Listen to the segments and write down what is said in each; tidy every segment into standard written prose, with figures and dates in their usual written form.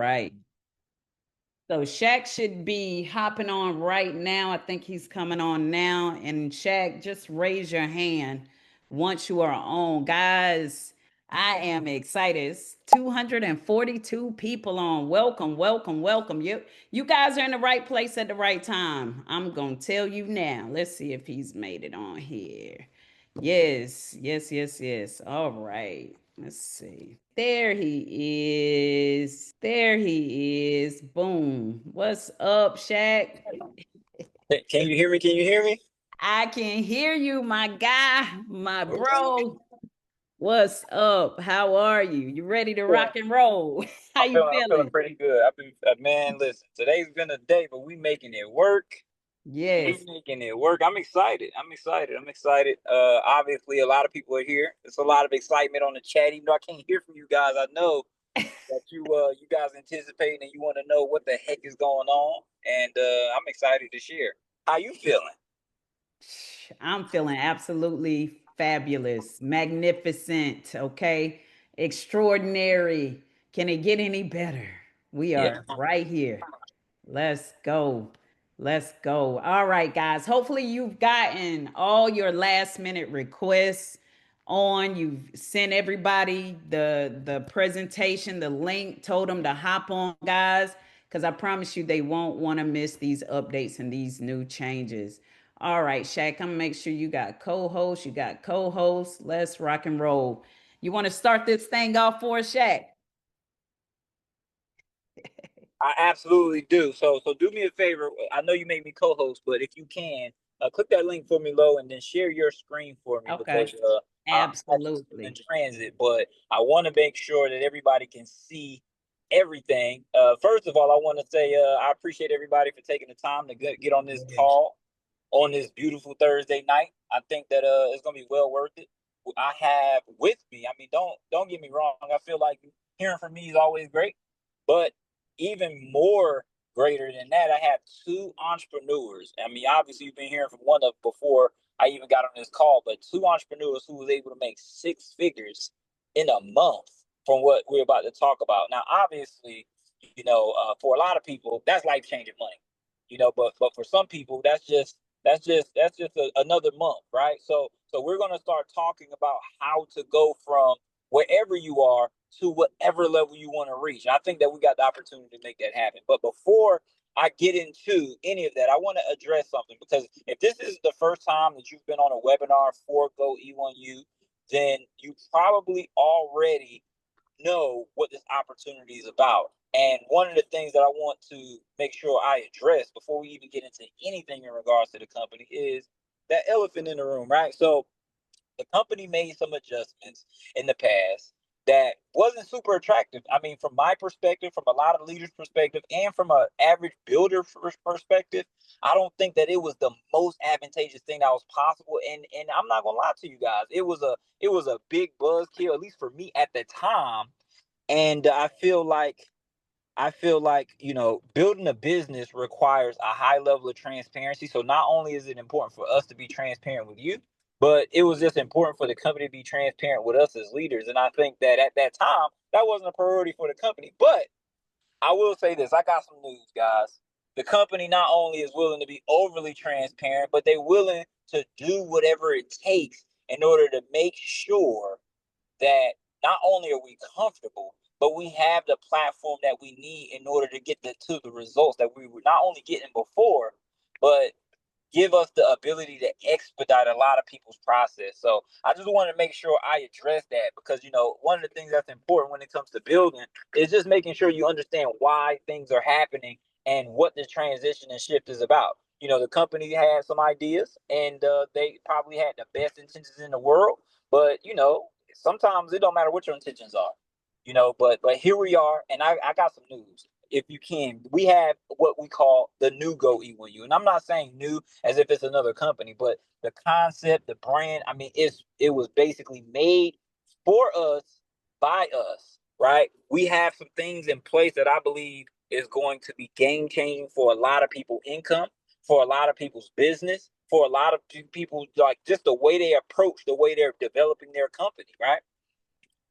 right. So Shaq should be hopping on right now. I think he's coming on now. And Shaq, just raise your hand once you are on. Guys, I am excited. It's 242 people on. Welcome, welcome, welcome. You guys are in the right place at the right time. I'm gonna tell you now. Let's see if he's made it on here. Yes, yes, yes, yes. All right. Let's see. There he is. There he is. Boom. What's up, Shaq? Can you hear me? Can you hear me? I can hear you, my guy, my Okay. bro. What's up? How are you? You ready to rock and roll? How you I'm feeling feeling? pretty good. I've been, man. Listen, today's been a day, but we making it work. We Yes. making it work. I'm excited. I'm excited. I'm excited. Obviously, a lot of people are here. There's a lot of excitement on the chat. Even though I can't hear from you guys, I know that you guys anticipating and you want to know what the heck is going on, and I'm excited to share. How you feeling? I'm feeling absolutely fabulous, magnificent, okay? Extraordinary. Can it get any better? We Yeah. are right here. Let's go. Let's go. All right, guys. Hopefully, you've gotten all your last minute requests on. You've sent everybody the presentation, the link, told them to hop on, guys, because I promise you they won't want to miss these updates and these new changes. All right, Shaq, I'm gonna make sure you got co-hosts. You got co-hosts. Let's rock and roll. You want to start this thing off for us, Shaq? I absolutely do. So do me a favor. I know you made me co-host, but if you can, click that link for me, low, and then share your screen for me Okay. because I'm actually still in Absolutely. transit. But I want to make sure that everybody can see everything. First of all, I want to say I appreciate everybody for taking the time to get on this call on this beautiful Thursday night. I think that it's gonna be well worth it. I have with me. I mean, don't get me wrong. I feel like hearing from me is always great, but even more greater than that, I have two entrepreneurs. I mean, obviously you've been hearing from one of before I even got on this call, but two entrepreneurs who was able to make six figures in a month from what we're about to talk about. Now, obviously, for a lot of people, that's life changing money. But for some people, that's just another month, right? So we're gonna start talking about how to go from wherever you are to whatever level you want to reach. And I think that we got the opportunity to make that happen. But before I get into any of that, I want to address something because if this is the first time that you've been on a webinar for GoE1U, then you probably already know what this opportunity is about. And one of the things that I want to make sure I address before we even get into anything in regards to the company is that elephant in the room, right? So the company made some adjustments in the past that wasn't super attractive. I mean, from my perspective, from a lot of leaders' perspective, and from an average builder perspective, I don't think that it was the most advantageous thing that was possible. And I'm not gonna lie to you guys, it was a big buzzkill, at least for me at the time. And I feel like building a business requires a high level of transparency. So not only is it important for us to be transparent with you, but it was just important for the company to be transparent with us as leaders. And I think that at that time, that wasn't a priority for the company. But I will say this: I got some news, guys. The company not only is willing to be overly transparent, but they're willing to do whatever it takes in order to make sure that not only are we comfortable, but we have the platform that we need in order to get to the results that we were not only getting before, but give us the ability to expedite a lot of people's process. So I just want to make sure I address that because one of the things that's important when it comes to building is just making sure you understand why things are happening and what the transition and shift is about. The company had some ideas and they probably had the best intentions in the world, but sometimes it don't matter what your intentions are. But here we are, and I got some news. If you can, we have what we call the new GoE1U, and I'm not saying new as if it's another company, but the concept, the brand. I mean, it was basically made for us by us, right? We have some things in place that I believe is going to be game changing for a lot of people income, for a lot of people's business, for a lot of people, like just the way they approach, the way they're developing their company, right?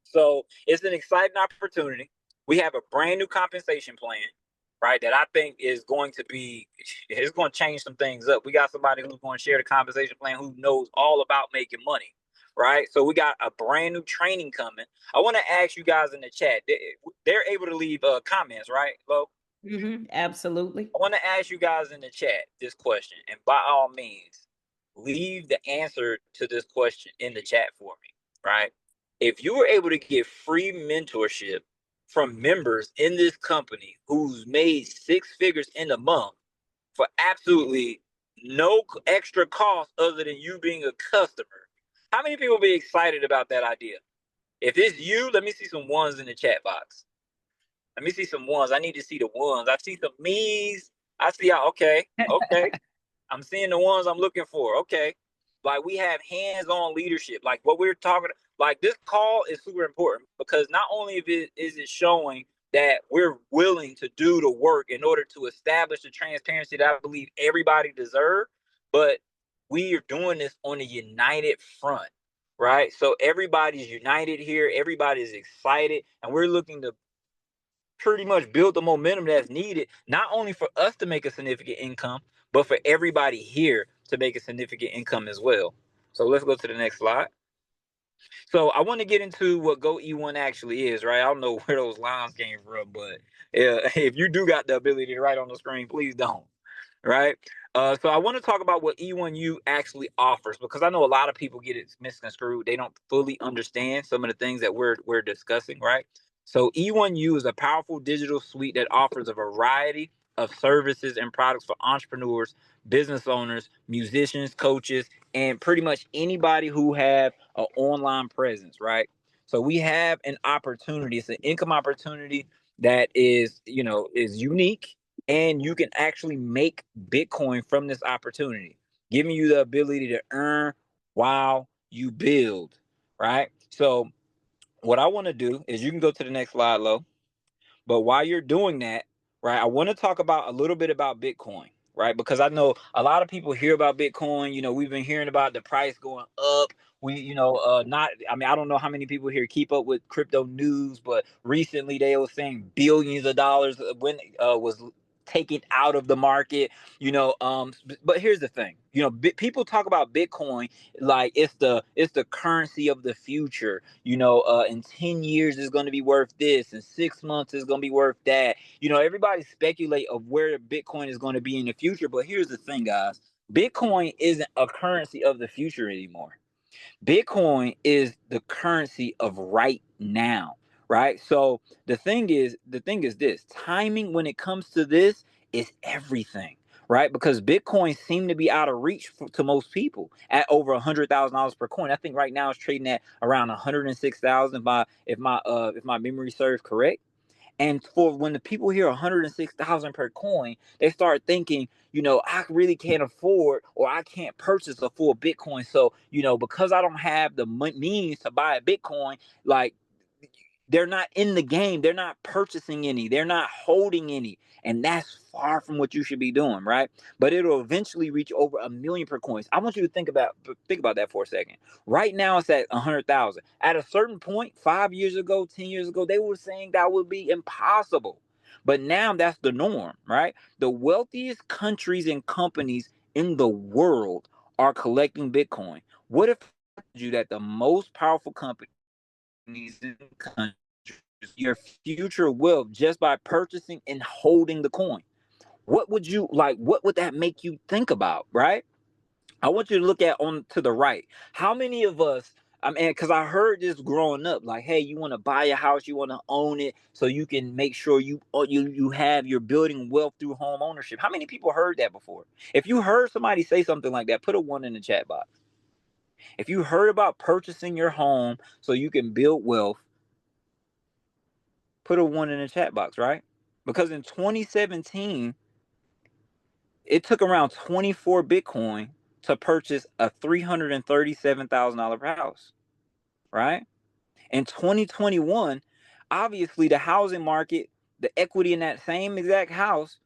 So it's an exciting opportunity. We have a brand new compensation plan, right? That I think is going to be, it's going to change some things up. We got somebody who's going to share the compensation plan who knows all about making money, right? So we got a brand new training coming. I want to ask you guys in the chat. They're able to leave comments, right, Lo? Absolutely. I want to ask you guys in the chat this question, and by all means, leave the answer to this question in the chat for me, right? If you were able to get free mentorship from members in this company who's made six figures in a month for absolutely no extra cost other than you being a customer, how many people be excited about that idea? If it's you, let me see some ones in the chat box. Let me see some ones. I need to see the ones. I see some me's. I see how, okay, okay. I'm seeing the ones I'm looking for. Okay. Like we have hands-on leadership. Like what we're talking, like this call is super important because not only is it showing that we're willing to do the work in order to establish the transparency that I believe everybody deserves, but we are doing this on a united front, right? So everybody's united here, everybody's excited, and we're looking to pretty much build the momentum that's needed, not only for us to make a significant income, but for everybody here to make a significant income as well. So let's go to the next slide. So I want to get into what GoE1 actually is, right? I don't know where those lines came from, but if you do got the ability to write on the screen, please don't, right? So I want to talk about what E1U actually offers because I know a lot of people get it misconstrued. They don't fully understand some of the things that we're discussing, right? So E1U is a powerful digital suite that offers a variety of services and products for entrepreneurs, business owners, musicians, coaches, and pretty much anybody who have an online presence, right? So we have an opportunity. It's an income opportunity that is unique, and you can actually make Bitcoin from this opportunity, giving you the ability to earn while you build, right? So what I want to do is you can go to the next slide, Lo. But while you're doing that, right, I want to talk about a little bit about Bitcoin, right? Because I know a lot of people hear about Bitcoin. We've been hearing about the price going up. Not, I mean, I don't know how many people here keep up with crypto news, but recently they were saying billions of dollars when was taken out of the market. But here's the thing. People talk about Bitcoin like it's the currency of the future. In 10 years is going to be worth this, in 6 months is going to be worth that. Everybody speculate of where Bitcoin is going to be in the future, but here's the thing, guys. Bitcoin isn't a currency of the future anymore. Bitcoin is the currency of right now, right? So the thing is this: timing when it comes to this is everything, right? Because Bitcoin seem to be out of reach to most people at over $100,000 per coin. I think right now it's trading at around 106,000 if my memory serves correct. And for when the people hear 106,000 per coin, they start thinking, I really can't afford or I can't purchase a full Bitcoin. So, because I don't have the means to buy a Bitcoin, like they're not in the game. They're not purchasing any. They're not holding any. And that's far from what you should be doing, right? But it'll eventually reach over 1 million per coins. I want you to think about that for a second. Right now it's at 100,000. At a certain point, 5 years ago, 10 years ago, they were saying that would be impossible. But now that's the norm, right? The wealthiest countries and companies in the world are collecting Bitcoin. What if I told you that the most powerful company in the country your future wealth just by purchasing and holding the coin? What would that make you think about, right? I want you to look at on to the right. How many of us, I mean, because I heard this growing up, like, hey, you want to buy a house, you want to own it, so you can make sure you're building wealth through home ownership. How many people heard that before? If you heard somebody say something like that, put a one in the chat box. If you heard about purchasing your home so you can build wealth, put a one in the chat box, right? Because in 2017, it took around 24 Bitcoin to purchase a $337,000 house, right? In 2021, obviously the housing market, the equity in that same exact house,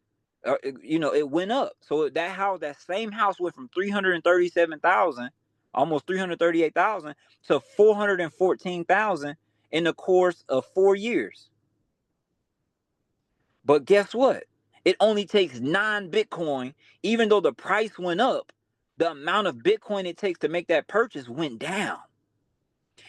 it went up. So that same house went from 337,000, almost 338,000 to 414,000 in the course of 4 years. But guess what? It only takes 9 Bitcoin, even though the price went up, the amount of Bitcoin it takes to make that purchase went down.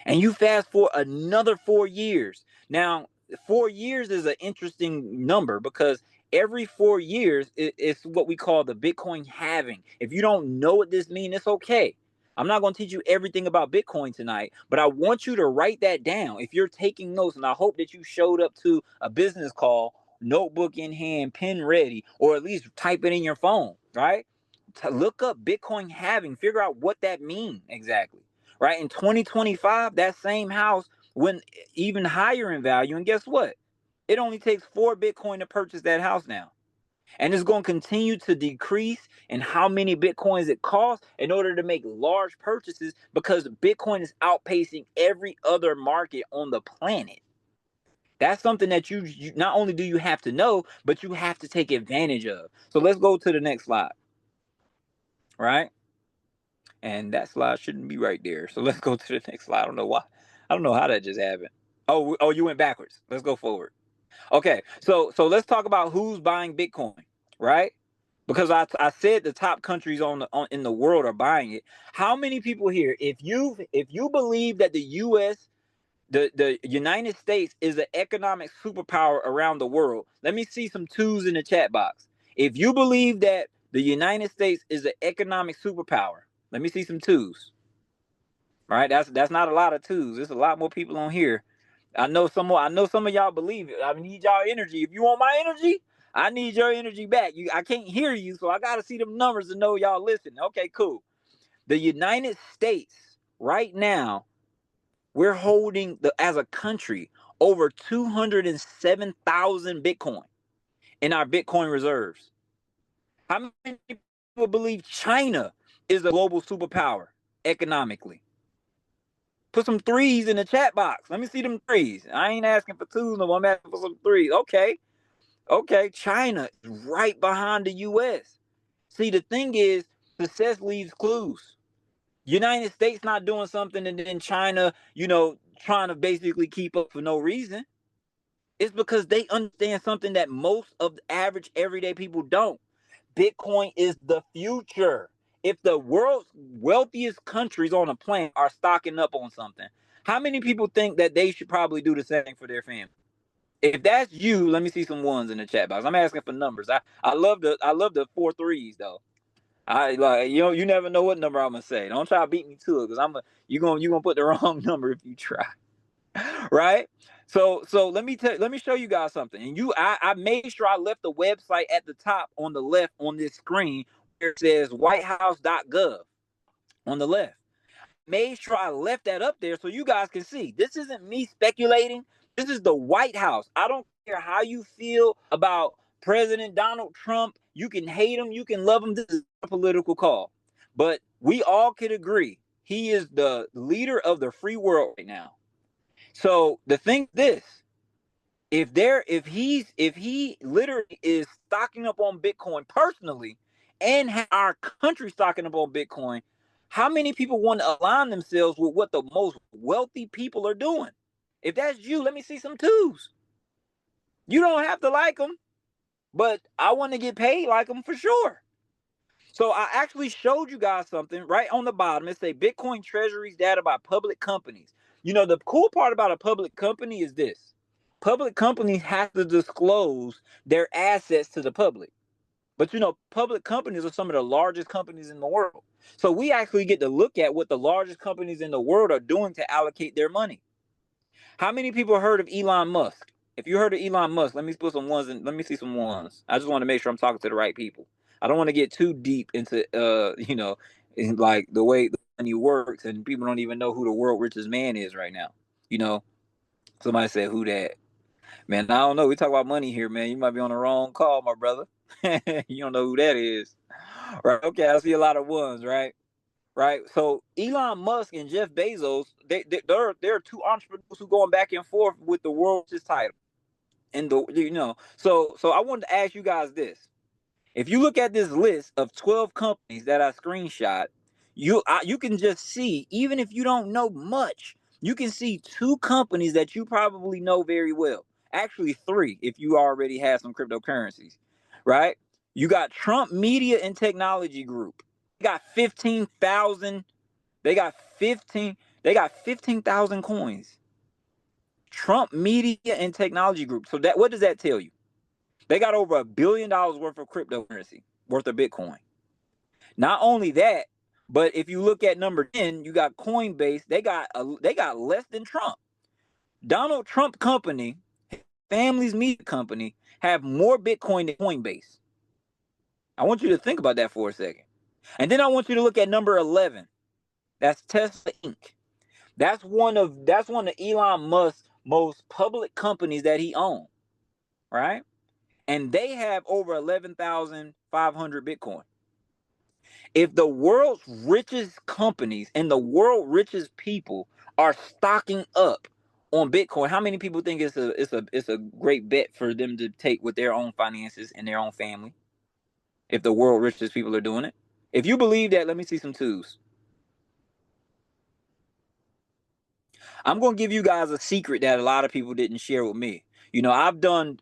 And you fast forward another 4 years. Now, 4 years is an interesting number because every 4 years it's what we call the Bitcoin halving. If you don't know what this means, it's okay. I'm not going to teach you everything about Bitcoin tonight, but I want you to write that down. If you're taking notes, and I hope that you showed up to a business call, notebook in hand, pen ready, or at least type it in your phone, right? To look up Bitcoin halving, figure out what that means exactly. Right? In 2025, that same house went even higher in value. And guess what? It only takes 4 Bitcoin to purchase that house now. And it's going to continue to decrease in how many Bitcoins it costs in order to make large purchases because Bitcoin is outpacing every other market on the planet. That's something that you not only do you have to know, but you have to take advantage of. So let's go to the next slide. Right? And that slide shouldn't be right there. So let's go to the next slide. I don't know why. I don't know how that just happened. Oh, you went backwards. Let's go forward. Okay, so let's talk about who's buying Bitcoin, right? Because I said the top countries in the world are buying it. How many people here, if you believe that the U.S. the United States is an economic superpower around the world, let me see some twos in the chat box. If you believe that the United States is an economic superpower, let me see some twos. All right, that's not a lot of twos. There's a lot more people on here. I know some more. I know some of y'all believe it. I need y'all energy. If you want my energy, I need your energy back. I can't hear you, so I gotta see them numbers to know y'all listening. Okay, cool. The United States right now, we're holding as a country over 207,000 Bitcoin in our Bitcoin reserves. How many people believe China is a global superpower economically? Put some threes in the chat box. Let me see them threes. I ain't asking for twos no more. I'm asking for some threes. Okay. China is right behind the U.S. See, the thing is, success leaves clues. United States not doing something and then China, trying to basically keep up for no reason. It's because they understand something that most of the average everyday people don't. Bitcoin is the future. If the world's wealthiest countries on the planet are stocking up on something, how many people think that they should probably do the same for their family? If that's you, let me see some ones in the chat box. I'm asking for numbers. I love the 4 threes though. I like you never know what number I'm gonna say. Don't try to beat me to it because you gonna put the wrong number if you try. Right? So let me show you guys something. And I made sure I left the website at the top on the left on this screen where it says whitehouse.gov on the left. Made sure I left that up there so you guys can see. This isn't me speculating. This is the White House. I don't care how you feel about President Donald Trump. You can hate him, you can love him. This is a political call. But we all could agree he is the leader of the free world right now. So the thing is this, if he literally is stocking up on Bitcoin personally and our country stocking up on Bitcoin, how many people want to align themselves with what the most wealthy people are doing? If that's you, let me see some twos. You don't have to like them, but I want to get paid like them for sure. So I actually showed you guys something right on the bottom. It say Bitcoin treasuries data by public companies. The cool part about a public company is this. Public companies have to disclose their assets to the public. But public companies are some of the largest companies in the world. So we actually get to look at what the largest companies in the world are doing to allocate their money. How many people heard of Elon Musk? If you heard of Elon Musk, let me put some ones and let me see some ones. I just want to make sure I'm talking to the right people. I don't want to get too deep into in like the way the money works and people don't even know who the world richest man is right now. You know, somebody said who that? Man, I don't know. We talk about money here, man. You might be on the wrong call, my brother. You don't know who that is. Right. Okay, I see a lot of ones, right? So Elon Musk and Jeff Bezos, they're two entrepreneurs who going back and forth with the world's title. And so I wanted to ask you guys this. If you look at this list of 12 companies that I screenshot, you can just see, even if you don't know much, you can see two companies that you probably know very well. Actually, three if you already have some cryptocurrencies, right? You got Trump Media and Technology Group. They got 15,000. They got 15. They got 15,000 coins. Trump Media and Technology Group. So that what does that tell you? They got over $1 billion worth of cryptocurrency, worth of Bitcoin. Not only that, but if you look at number 10, you got Coinbase. They got less than Trump. Donald Trump company, family's media company, have more Bitcoin than Coinbase. I want you to think about that for a second. And then I want you to look at number 11. That's Tesla Inc. That's one of Elon Musk's most public companies that he owns, right? And they have over 11,500 Bitcoin. If the world's richest companies and the world's richest people are stocking up on Bitcoin, how many people think it's a great bet for them to take with their own finances and their own family? If the world richest people are doing it, if you believe that, let me see some twos. I'm gonna give you guys a secret that a lot of people didn't share with me. I've done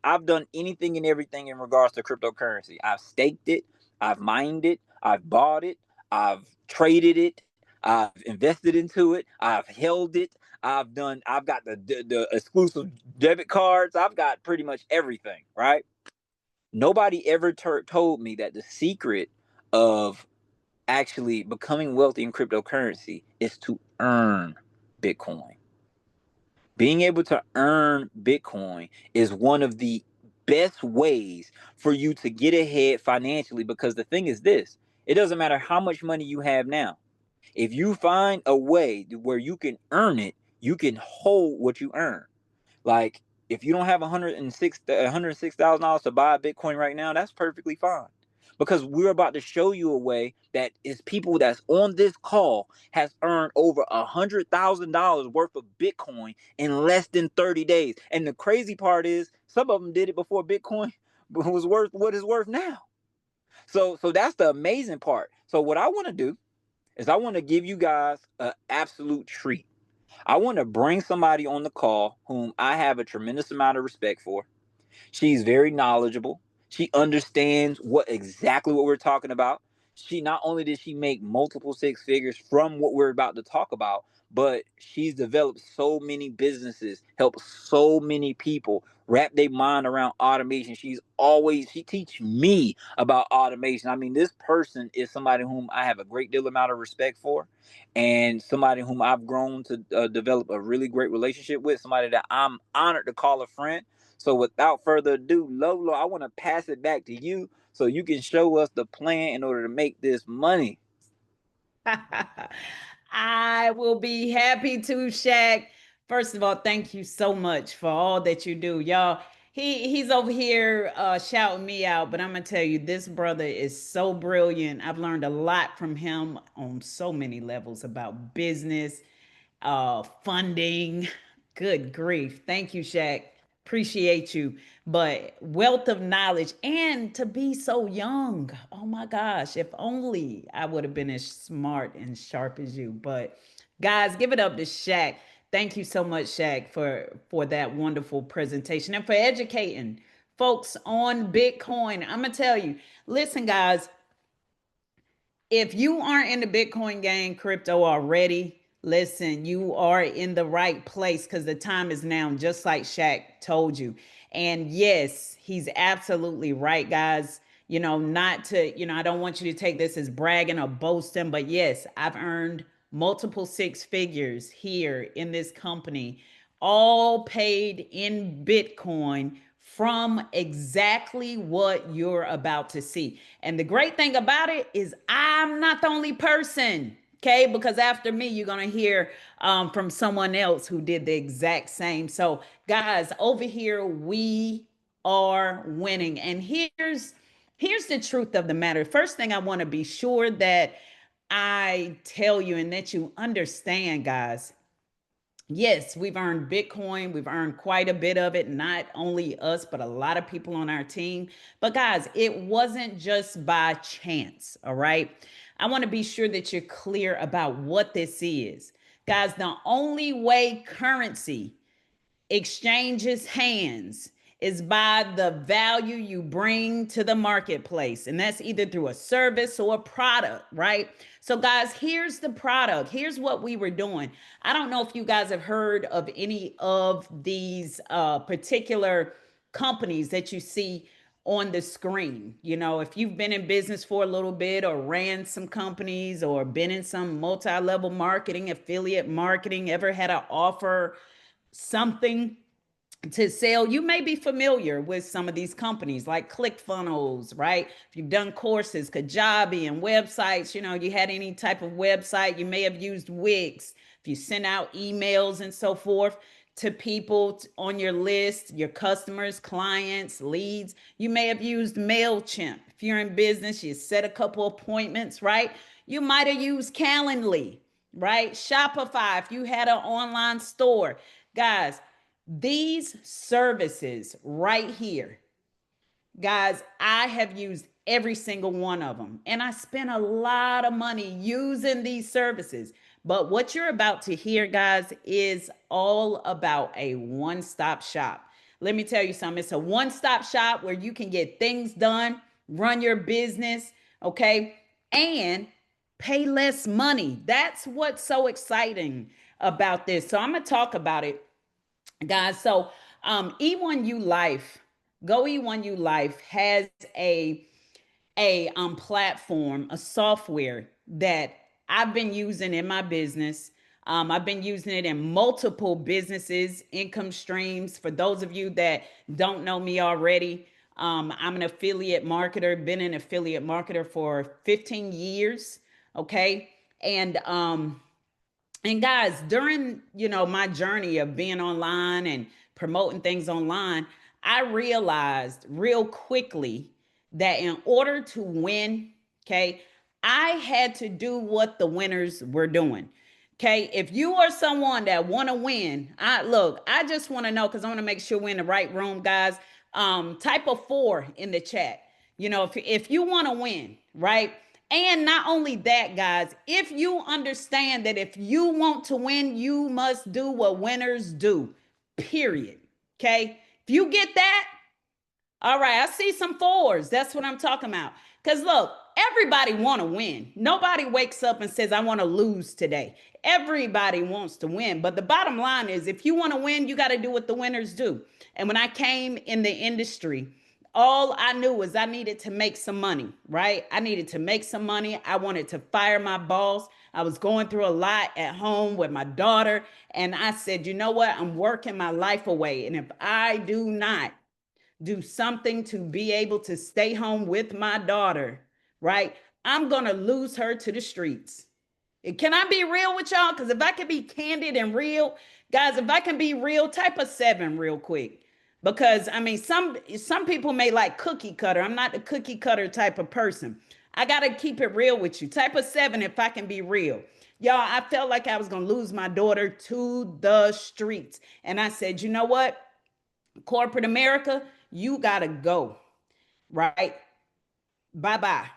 anything and everything in regards to cryptocurrency. I've staked it, I've mined it, I've bought it, I've traded it, I've invested into it, I've held it, I've got the exclusive debit cards, I've got pretty much everything, right? Nobody ever told me that the secret of actually becoming wealthy in cryptocurrency is to earn Bitcoin. Being able to earn Bitcoin is one of the best ways for you to get ahead financially, because the thing is this: it doesn't matter how much money you have now. If you find a way where you can earn it, you can hold what you earn. Like, if you don't have $106,000 to buy a Bitcoin right now, that's perfectly fine. Because we're about to show you a way that is people that's on this call has earned over $100,000 worth of Bitcoin in less than 30 days. And the crazy part is some of them did it before Bitcoin was worth what it's worth now. So that's the amazing part. So what I want to do is I want to give you guys an absolute treat. I want to bring somebody on the call whom I have a tremendous amount of respect for. She's very knowledgeable. She understands exactly what we're talking about. She not only did she make multiple six figures from what we're about to talk about, but she's developed so many businesses, helped so many people wrap their mind around automation. She teach me about automation. I mean, this person is somebody whom I have a great deal amount of respect for, and somebody whom I've grown to develop a really great relationship with, somebody that I'm honored to call a friend. So without further ado, Lolo, I want to pass it back to you so you can show us the plan in order to make this money. I will be happy to, Shaq. First of all, thank you so much for all that you do. Y'all, he's over here shouting me out, but I'm gonna tell you, this brother is so brilliant. I've learned a lot from him on so many levels about business, funding. Good grief. Thank you, Shaq. Appreciate you. But wealth of knowledge and to be so young. Oh my gosh. If only I would have been as smart and sharp as you. But guys, give it up to Shaq. Thank you so much, Shaq, for that wonderful presentation and for educating folks on Bitcoin. I'm gonna tell you, listen, guys, if you aren't in the Bitcoin game, crypto already, listen, you are in the right place because the time is now, just like Shaq told you. And yes, he's absolutely right, guys. Not to, I don't want you to take this as bragging or boasting, but yes, I've earned multiple six figures here in this company, all paid in Bitcoin from exactly what you're about to see. And the great thing about it is I'm not the only person, okay? Because after me, you're going to hear from someone else who did the exact same. So, guys, over here, we are winning. And here's the truth of the matter. First thing I want to be sure that I tell you and that you understand, guys. Yes, we've earned Bitcoin. We've earned quite a bit of it, not only us, but a lot of people on our team. But guys, it wasn't just by chance, all right? I want to be sure that you're clear about what this is. Guys, the only way currency exchanges hands is by the value you bring to the marketplace. And that's either through a service or a product, right? So, guys, here's the product. Here's what we were doing. I don't know if you guys have heard of any of these particular companies that you see on the screen. You know, if you've been in business for a little bit or ran some companies or been in some multi-level marketing, affiliate marketing, ever had an offer, something to sell, you may be familiar with some of these companies like ClickFunnels, right? If you've done courses, Kajabi, and websites, you know, you had any type of website, you may have used Wix. If you send out emails and so forth to people on your list, your customers, clients, leads, you may have used MailChimp. If you're in business, you set a couple appointments, right? You might have used Calendly, right? Shopify, if you had an online store. Guys, these services right here, guys, I have used every single one of them. And I spent a lot of money using these services. But what you're about to hear, guys, is all about a one-stop shop. Let me tell you something. It's a one-stop shop where you can get things done, run your business, okay, and pay less money. That's what's so exciting about this. So I'm going to talk about it, guys. So E1ULife, GoE1ULife has a platform, a software that I've been using in my business. I've been using it in multiple businesses, income streams. For those of you that don't know me already, I'm an affiliate marketer, been an affiliate marketer for 15 years. Okay. And guys, during, you know, my journey of being online and promoting things online, I realized real quickly that in order to win, okay, I had to do what the winners were doing. Okay, if you are someone that want to win, I just want to know, because I want to make sure we're in the right room, guys. Type of 4 in the chat. You know, if you want to win, right? And not only that, guys, if you understand that if you want to win, you must do what winners do, period. Okay, if you get that, all right, I see some 4s. That's what I'm talking about. Because look, everybody want to win. Nobody wakes up and says, I want to lose today. Everybody wants to win. But the bottom line is, if you want to win, you got to do what the winners do. And when I came in the industry, all I knew was I needed to make some money, right? I needed to make some money. I wanted to fire my boss. I was going through a lot at home with my daughter. And I said, you know what? I'm working my life away. And if I do not do something to be able to stay home with my daughter, right, I'm going to lose her to the streets. Can I be real with y'all? Because if I can be candid and real, guys, if I can be real, type a 7 real quick. Because I mean, some people may like cookie cutter. I'm not the cookie cutter type of person. I got to keep it real with you. Type a 7 if I can be real. Y'all, I felt like I was going to lose my daughter to the streets. And I said, you know what? Corporate America, you got to go, right? Bye bye.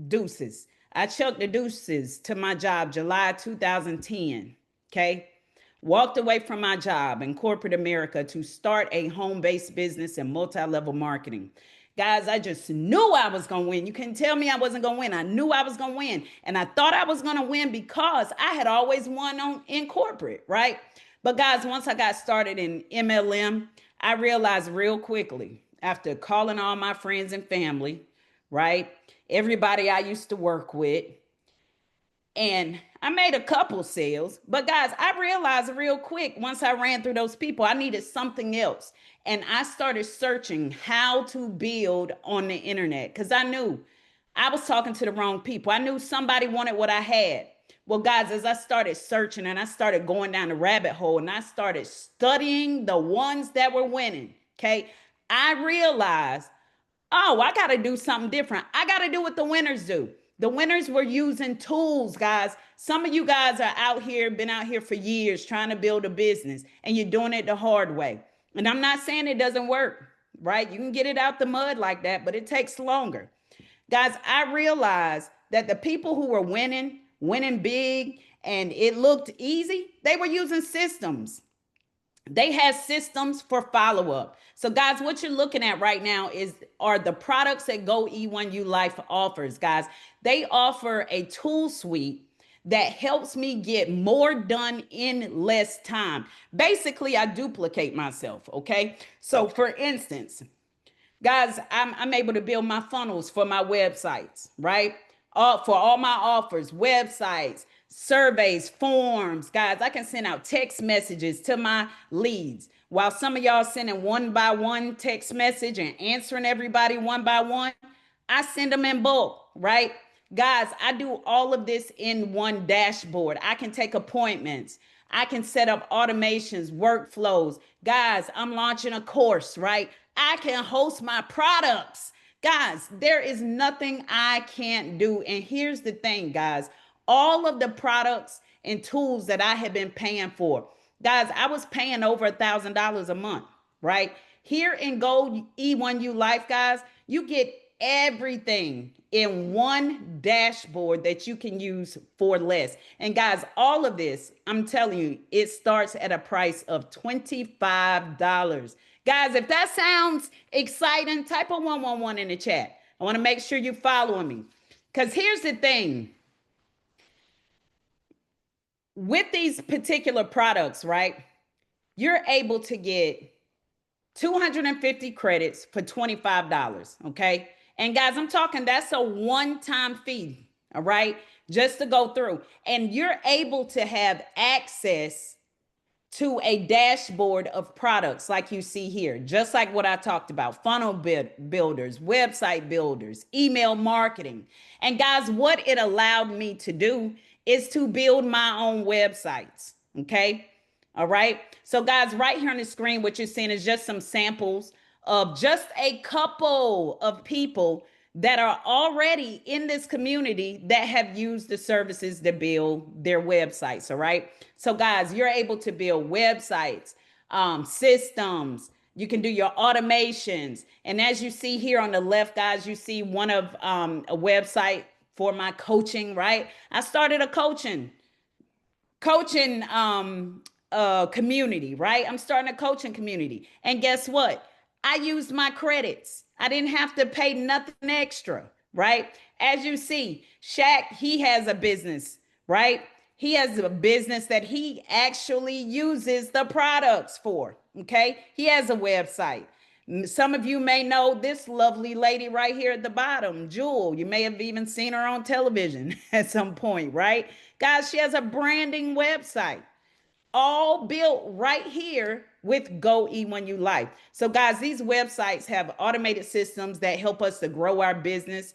Deuces. I chucked the deuces to my job July 2010. Okay. Walked away from my job in corporate America to start a home based business in multi level marketing. Guys, I just knew I was going to win. You couldn't tell me I wasn't going to win. I knew I was going to win. And I thought I was going to win because I had always won in corporate, right? But guys, once I got started in MLM, I realized real quickly after calling all my friends and family, right? Everybody I used to work with. And I made a couple sales, but guys, I realized real quick once I ran through those people, I needed something else. And I started searching how to build on the internet because I knew I was talking to the wrong people. I knew somebody wanted what I had. Well, guys, as I started searching and I started going down the rabbit hole and I started studying the ones that were winning, okay, I realized, oh, I got to do something different. I got to do what the winners do. The winners were using tools, guys. Some of you guys are out here, been out here for years trying to build a business, and you're doing it the hard way. And I'm not saying it doesn't work, right? You can get it out the mud like that, but it takes longer. Guys, I realized that the people who were winning big, and it looked easy, they were using systems. They have systems for follow-up. So guys, what you're looking at right now are the products that GoE1ULife offers. Guys, they offer a tool suite that helps me get more done in less time. Basically, I duplicate myself, okay? So for instance, guys, I'm able to build my funnels for my websites, right? For all my offers, websites, surveys, forms. Guys, I can send out text messages to my leads. While some of y'all sending one by one text message and answering everybody one by one, I send them in bulk, right? Guys, I do all of this in one dashboard. I can take appointments. I can set up automations, workflows. Guys, I'm launching a course, right? I can host my products. Guys, there is nothing I can't do. And here's the thing, guys, all of the products and tools that I have been paying for, guys, I was paying over $1,000 a month, right? Here in GoE1ULife, guys, you get everything in one dashboard that you can use for less. And guys, all of this, I'm telling you, it starts at a price of $25. Guys, if that sounds exciting, type a 111 in the chat. I want to make sure you're following me. Because here's the thing. With these particular products, right, you're able to get 250 credits for $25, okay? And guys, I'm talking, that's a one-time fee, all right? Just to go through. And you're able to have access to a dashboard of products like you see here, just like what I talked about, funnel builders, website builders, email marketing. And guys, what it allowed me to do is to build my own websites, okay? All right. So guys, right here on the screen, what you're seeing is just some samples of just a couple of people that are already in this community that have used the services to build their websites. All right. So guys, you're able to build websites, systems. You can do your automations. And as you see here on the left, guys, you see one of a website for my coaching, right? I started a coaching community, right? I'm starting a coaching community. And guess what? I used my credits. I didn't have to pay nothing extra, right? As you see, Shaq, he has a business, right? He has a business that he actually uses the products for, okay? He has a website. Some of you may know this lovely lady right here at the bottom, Jewel. You may have even seen her on television at some point, right? Guys, she has a branding website, all built right here with GoE1ULife. So guys, these websites have automated systems that help us to grow our business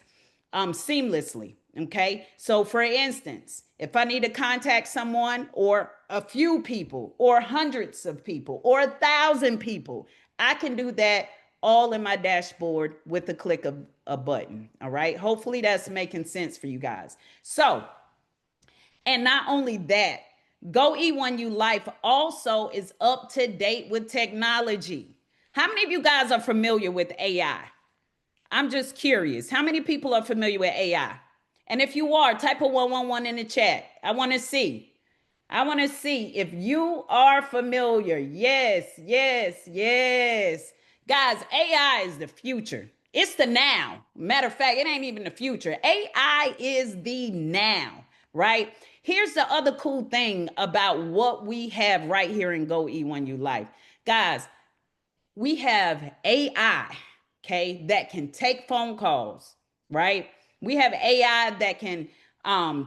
seamlessly. Okay. So for instance, if I need to contact someone or a few people or hundreds of people or 1,000 people, I can do that all in my dashboard with the click of a button. All right. Hopefully that's making sense for you guys. So, and not only that, GoE1ULife also is up to date with technology. How many of you guys are familiar with AI? I'm just curious. How many people are familiar with AI? And if you are, type a 111 in the chat. I want to see. I want to see if you are familiar. Yes, yes, yes. Guys, AI is the future. It's the now. Matter of fact, it ain't even the future. AI is the now, right? Here's the other cool thing about what we have right here in GoE1ULife. Guys, we have AI, okay, that can take phone calls, right? We have AI that can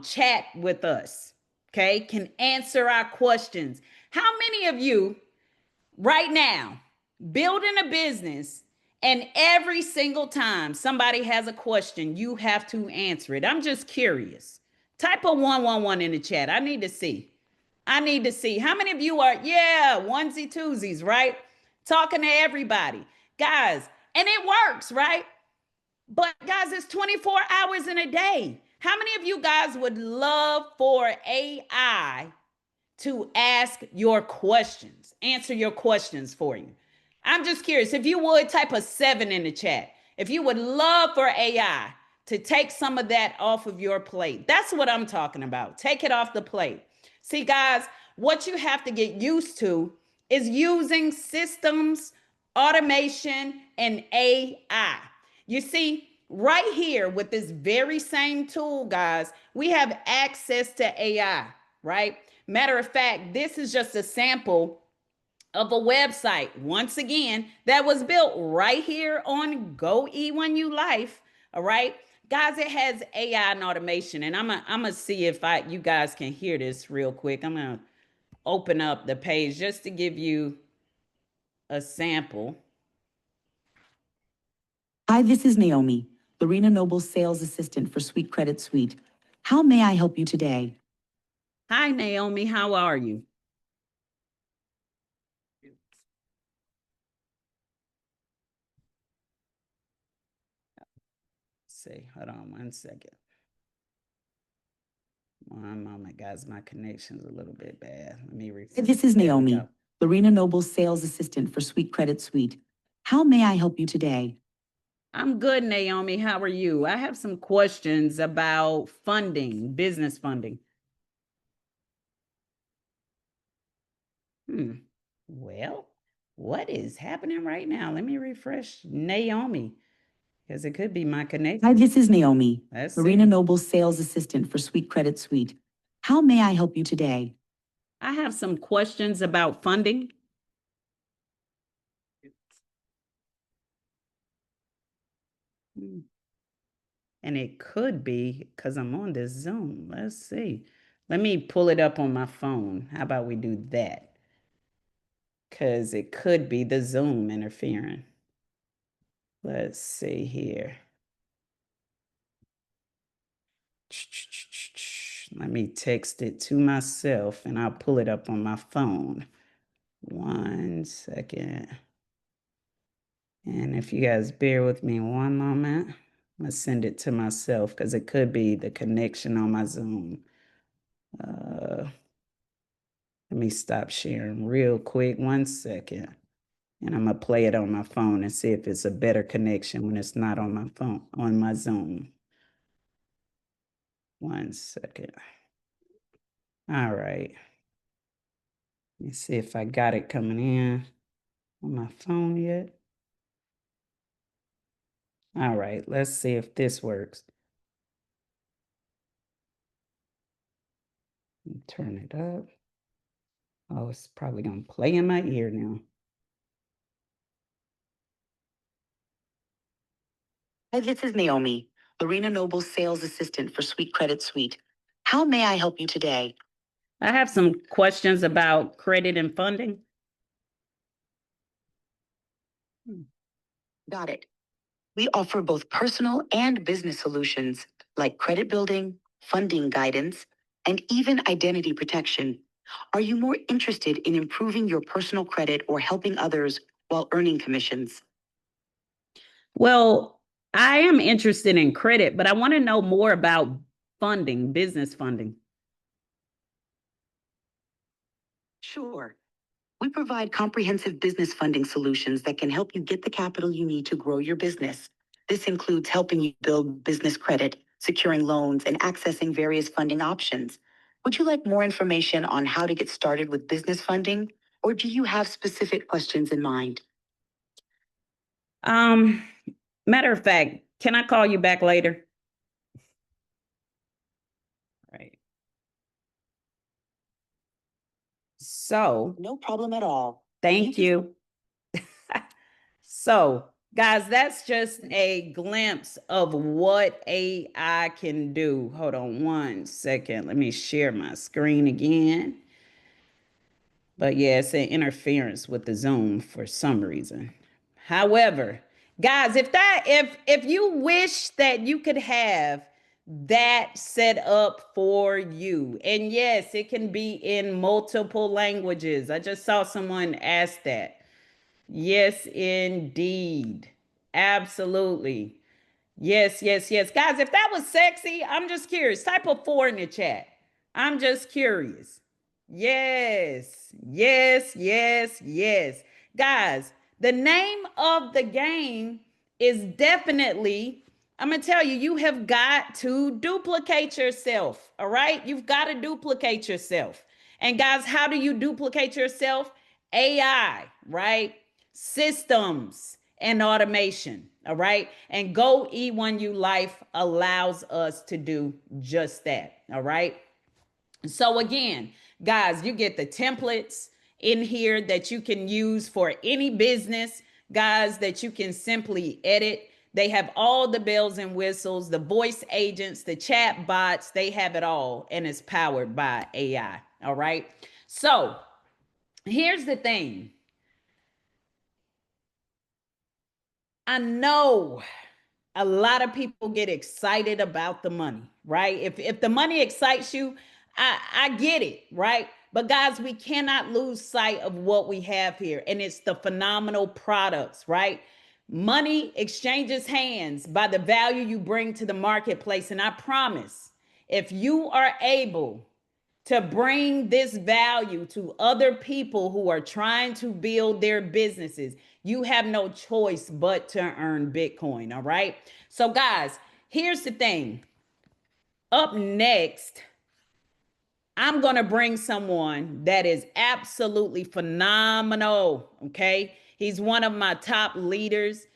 chat with us, okay, can answer our questions. How many of you right now building a business and every single time somebody has a question, you have to answer it? I'm just curious. Type a 111 in the chat. I need to see. I need to see. How many of you are, yeah, onesie twosies, right? Talking to everybody. Guys, and it works, right? But guys, it's 24 hours in a day. How many of you guys would love for AI to ask your questions, answer your questions for you? I'm just curious. If you would, type a 7 in the chat. If you would love for AI to take some of that off of your plate. That's what I'm talking about. Take it off the plate. See, guys, what you have to get used to is using systems, automation, and AI. You see, right here with this very same tool, guys, we have access to AI, right? Matter of fact, this is just a sample of a website, once again, that was built right here on GoE1ULife. All right. Guys, it has AI and automation. And I'm gonna see if you guys can hear this real quick. I'm gonna open up the page just to give you a sample. Hi, this is Naomi, Lorena Noble's sales assistant for Sweet Credit Suite. How may I help you today? Hi, Naomi. How are you? Let's see, hold on 1 second. One moment, guys. My connection's a little bit bad. Let me refresh. This is Naomi, Lorena Noble's sales assistant for Sweet Credit Suite. How may I help you today? I'm good, Naomi. How are you? I have some questions about funding, business funding. Well, what is happening right now? Let me refresh Naomi because it could be my connection. Hi, this is Naomi, Let's Lorena see. Noble's sales assistant for Sweet Credit Suite. How may I help you today? I have some questions about funding. And it could be because I'm on this Zoom. Let's see. Let me pull it up on my phone. How about we do that? Because it could be the Zoom interfering. Let's see here. Let me text it to myself and I'll pull it up on my phone. 1 second. And if you guys bear with me one moment, I'm going to send it to myself because it could be the connection on my Zoom. Let me stop sharing real quick. 1 second. And I'm going to play it on my phone and see if it's a better connection when it's not on my phone, on my Zoom. 1 second. All right. Let me see if I got it coming in on my phone yet. All right, let's see if this works. Turn it up. Oh, it's probably gonna play in my ear now. Hi, this is Naomi, Lorena Noble's sales assistant for Sweet Credit Suite. How may I help you today? I have some questions about credit and funding. Got it. We offer both personal and business solutions like credit building, funding guidance, and even identity protection. Are you more interested in improving your personal credit or helping others while earning commissions? Well, I am interested in credit, but I want to know more about funding, business funding. Sure. We provide comprehensive business funding solutions that can help you get the capital you need to grow your business. This includes helping you build business credit, securing loans, and accessing various funding options. Would you like more information on how to get started with business funding, or do you have specific questions in mind? Um, Matter of fact, can I call you back later? Right. So, No problem at all. thank you. So, guys, that's just a glimpse of what AI can do. Hold on 1 second. Let me share my screen again. But yeah, it's an interference with the Zoom for some reason. However, guys, if you wish that you could have that set up for you, and yes, it can be in multiple languages. I just saw someone ask that. Yes, indeed. Absolutely. Yes, yes, yes. Guys, if that was sexy, I'm just curious. Type a 4 in the chat. I'm just curious. Yes, yes, yes, yes. Guys, the name of the game is definitely, I'm going to tell you, you have got to duplicate yourself. All right? You've got to duplicate yourself. And guys, how do you duplicate yourself? AI, right? Systems and automation, all right? And GoE1ULife allows us to do just that, all right? So again, guys, you get the templates in here that you can use for any business, guys, that you can simply edit. They have all the bells and whistles, the voice agents, the chat bots, they have it all, and it's powered by AI. All right. So here's the thing. I know a lot of people get excited about the money, right? If the money excites you, I get it, right? But guys, we cannot lose sight of what we have here, and it's the phenomenal products, right? Money exchanges hands by the value you bring to the marketplace, and I promise, if you are able to bring this value to other people who are trying to build their businesses, you have no choice but to earn Bitcoin. All right. So, guys, here's the thing. Up next, I'm going to bring someone that is absolutely phenomenal. Okay. He's one of my top leaders.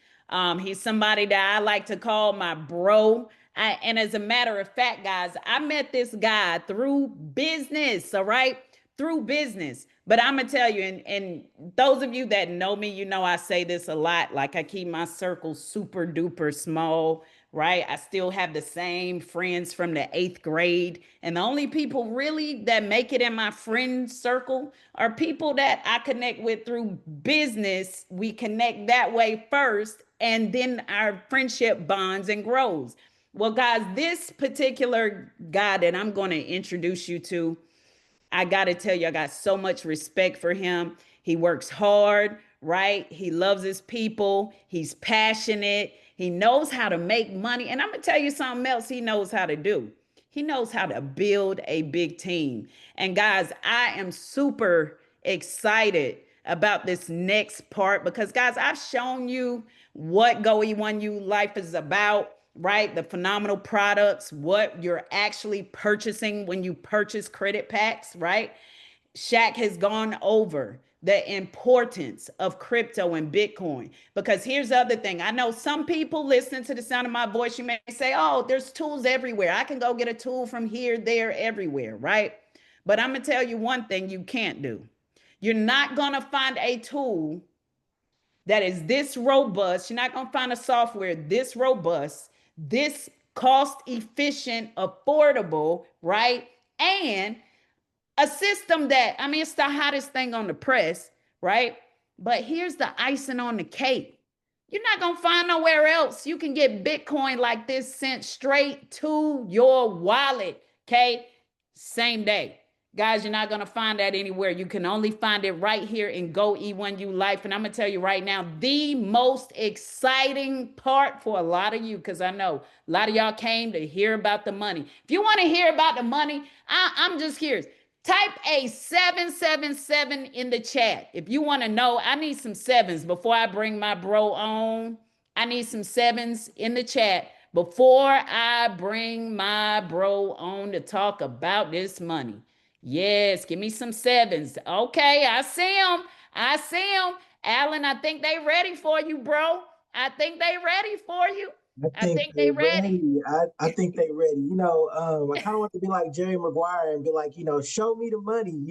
He's somebody that I like to call my bro. And as a matter of fact, guys, I met this guy through business. All right. Through business. But I'm going to tell you, and those of you that know me, you know I say this a lot. Like, I keep my circle super duper small, right? I still have the same friends from the 8th grade. And the only people really that make it in my friend circle are people that I connect with through business. We connect that way first, and then our friendship bonds and grows. Well, guys, this particular guy that I'm going to introduce you to, I got to tell you, I got so much respect for him. He works hard, right? He loves his people. He's passionate. He knows how to make money. And I'm going to tell you something else he knows how to do. He knows how to build a big team. And guys, I am super excited about this next part because, guys, I've shown you what GoE1ULife is about, right? The phenomenal products, what you're actually purchasing when you purchase credit packs, right? Shaq has gone over the importance of crypto and Bitcoin. Because here's the other thing. I know some people listening to the sound of my voice, you may say, oh, there's tools everywhere. I can go get a tool from here, there, everywhere, right? But I'm going to tell you one thing you can't do. You're not going to find a tool that is this robust. You're not going to find a software this robust, this cost efficient, affordable, right? And a system that, I mean, it's the hottest thing on the press, right? But here's the icing on the cake. You're not going to find nowhere else. You can get Bitcoin like this sent straight to your wallet, okay? Same day. Guys, you're not going to find that anywhere. You can only find it right here in GoE1ULife. And I'm going to tell you right now, the most exciting part for a lot of you, because I know a lot of y'all came to hear about the money. If you want to hear about the money, I'm just curious. Type a 777 in the chat. If you want to know, I need some sevens before I bring my bro on. I need some sevens in the chat before I bring my bro on to talk about this money. Yes, give me some sevens. Okay, I see them. I see them. Alan, I think they ready for you, bro. I think they ready for you. I think they ready. I think they ready. I kind of want to be like Jerry Maguire and be like, show me the money,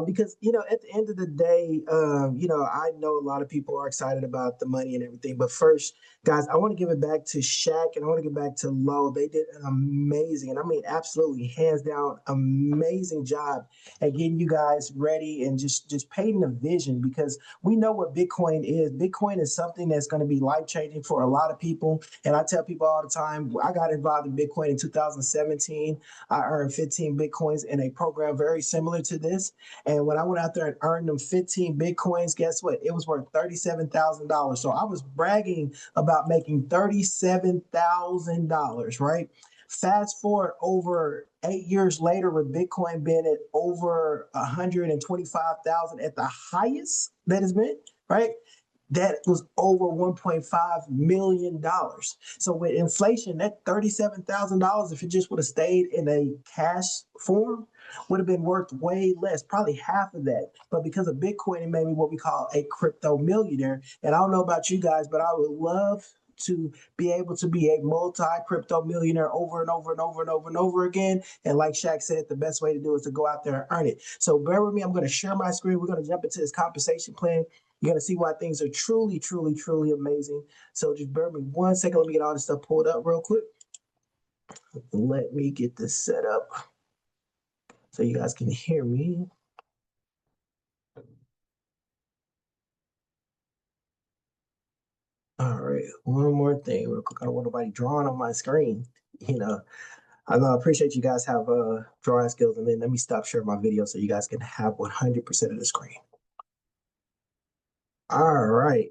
because, at the end of the day, I know a lot of people are excited about the money and everything. But first, guys, I want to give it back to Shaq and I want to give it back to Lo. They did an amazing, and I mean, absolutely hands down, amazing job at getting you guys ready and just painting a vision because we know what Bitcoin is. Bitcoin is something that's going to be life changing for a lot of people. And I tell people all the time, I got involved in Bitcoin in 2017. I earned 15 Bitcoins in a program very similar to this. And when I went out there and earned them 15 Bitcoins, guess what? It was worth $37,000. So I was bragging about making $37,000, right? Fast forward over 8 years later, with Bitcoin being at over 125,000 at the highest that it's been, right? that was over $1.5 million. So with inflation, that $37,000, if it just would have stayed in a cash form, would have been worth way less, probably half of that. But because of Bitcoin, it made me what we call a crypto millionaire. And I don't know about you guys, but I would love to be able to be a multi-crypto millionaire over and over and over and over and over again. And like Shaq said, the best way to do it is to go out there and earn it. So bear with me. I'm going to share my screen. We're going to jump into this compensation plan. You're going to see why things are truly, truly, truly amazing. So just bear with me 1 second. Let me get all this stuff pulled up real quick. Let me get this set up so you guys can hear me. All right, one more thing real quick. I don't want nobody drawing on my screen. You know, I appreciate you guys have drawing skills, and then let me stop sharing my video so you guys can have 100% of the screen. All right.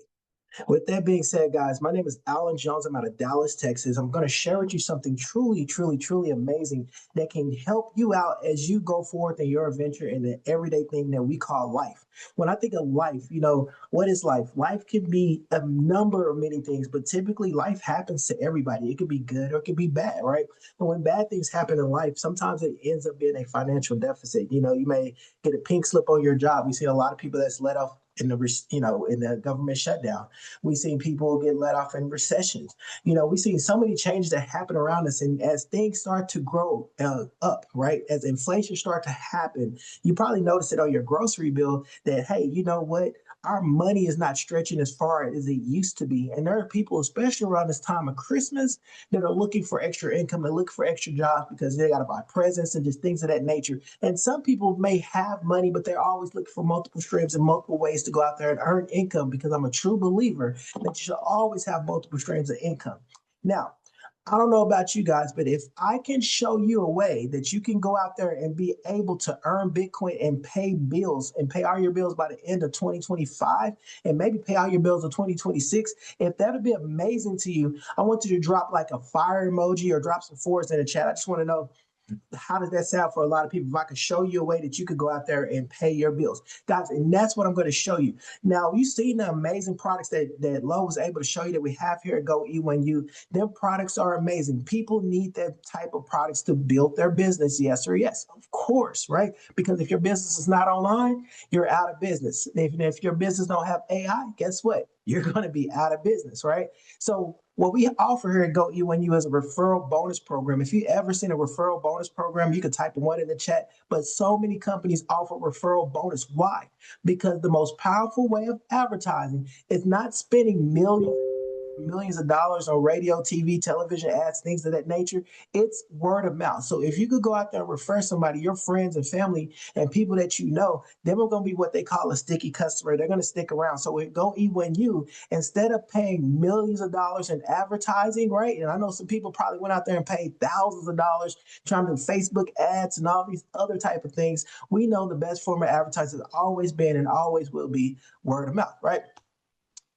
With that being said, guys, my name is Alan Jones. I'm out of Dallas, Texas. I'm going to share with you something truly, truly, truly amazing that can help you out as you go forward in your adventure in the everyday thing that we call life. When I think of life, what is life? Life can be a number of many things, but typically life happens to everybody. It could be good or it could be bad, right? And when bad things happen in life, sometimes it ends up being a financial deficit. You may get a pink slip on your job. We see a lot of people that's let off in the government shutdown. We've seen people get let off in recessions. We've seen so many changes that happen around us. And as things start to grow up, right, as inflation start to happen, you probably notice it on your grocery bill that, hey, you know what? Our money is not stretching as far as it used to be. And there are people, especially around this time of Christmas, that are looking for extra income. They're looking for extra jobs because they got to buy presents and just things of that nature. And some people may have money, but they're always looking for multiple streams and multiple ways to go out there and earn income, because I'm a true believer that you should always have multiple streams of income. Now, I don't know about you guys, but if I can show you a way that you can go out there and be able to earn Bitcoin and pay bills and pay all your bills by the end of 2025 and maybe pay all your bills in 2026, if that would be amazing to you, I want you to drop like a fire emoji or drop some fours in the chat. I just want to know, how does that sound for a lot of people? If I could show you a way that you could go out there and pay your bills, guys, and that's what I'm going to show you. Now, you've seen the amazing products that Lo was able to show you that we have here at GoE1U. Their products are amazing. People need that type of products to build their business. Yes or yes, of course, right? Because if your business is not online, you're out of business. If your business don't have AI, guess what? You're going to be out of business, right? So what we offer here at GoE1U is a referral bonus program. If you ever seen a referral bonus program, you could type one in the chat. But so many companies offer referral bonus. Why? Because the most powerful way of advertising is not spending millions of dollars on radio, TV, television ads, things of that nature. It's word of mouth. So if you could go out there and refer somebody, your friends and family and people that you know, they're going to be what they call a sticky customer. They're going to stick around. So with GoE1U, instead of paying millions of dollars in advertising, right? And I know some people probably went out there and paid thousands of dollars trying to do Facebook ads and all these other type of things. We know the best form of advertising has always been and always will be word of mouth, right?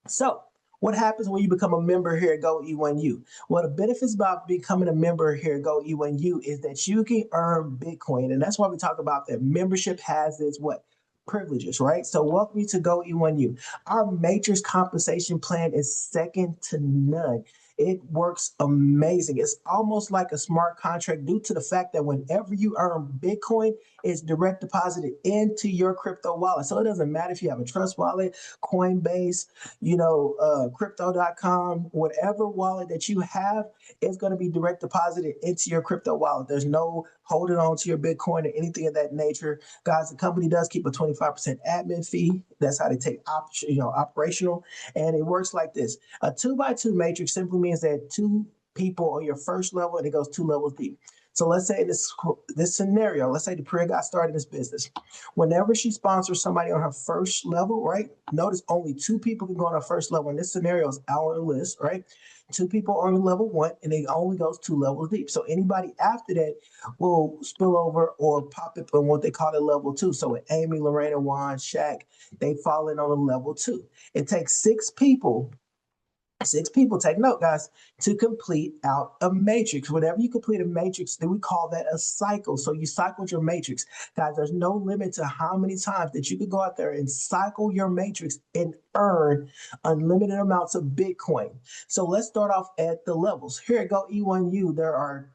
So what happens when you become a member here at GoE1U? Well, the benefits about becoming a member here at GoE1U is that you can earn Bitcoin. And that's why we talk about that membership has this what? Privileges, right? So welcome you to GoE1U. Our matrix compensation plan is second to none. It works amazing. It's almost like a smart contract due to the fact that whenever you earn Bitcoin, it's direct deposited into your crypto wallet. So it doesn't matter if you have a trust wallet, Coinbase, crypto.com, whatever wallet that you have, it's going to be direct deposited into your crypto wallet. There's no holding on to your Bitcoin or anything of that nature. Guys, the company does keep a 25% admin fee. That's how they take operational. And it works like this. A 2x2 matrix simply means that two people on your first level and it goes two levels deep. So let's say this scenario, let's say the prayer got started this business. Whenever she sponsors somebody on her first level, right? Notice only two people can go on her first level. In this scenario, is Alan and Liz, right? Two people on level one, and it only goes two levels deep. So anybody after that will spill over or pop up on what they call a level two. So with Amy, Lorraine, Juan, Shaq, they fall in on a level two. It takes six people 6 people, take note, guys, to complete out a matrix. Whenever you complete a matrix, then we call that a cycle. So you cycled your matrix. Guys, there's no limit to how many times that you could go out there and cycle your matrix and earn unlimited amounts of Bitcoin. So let's start off at the levels. Here at GoE1U, there are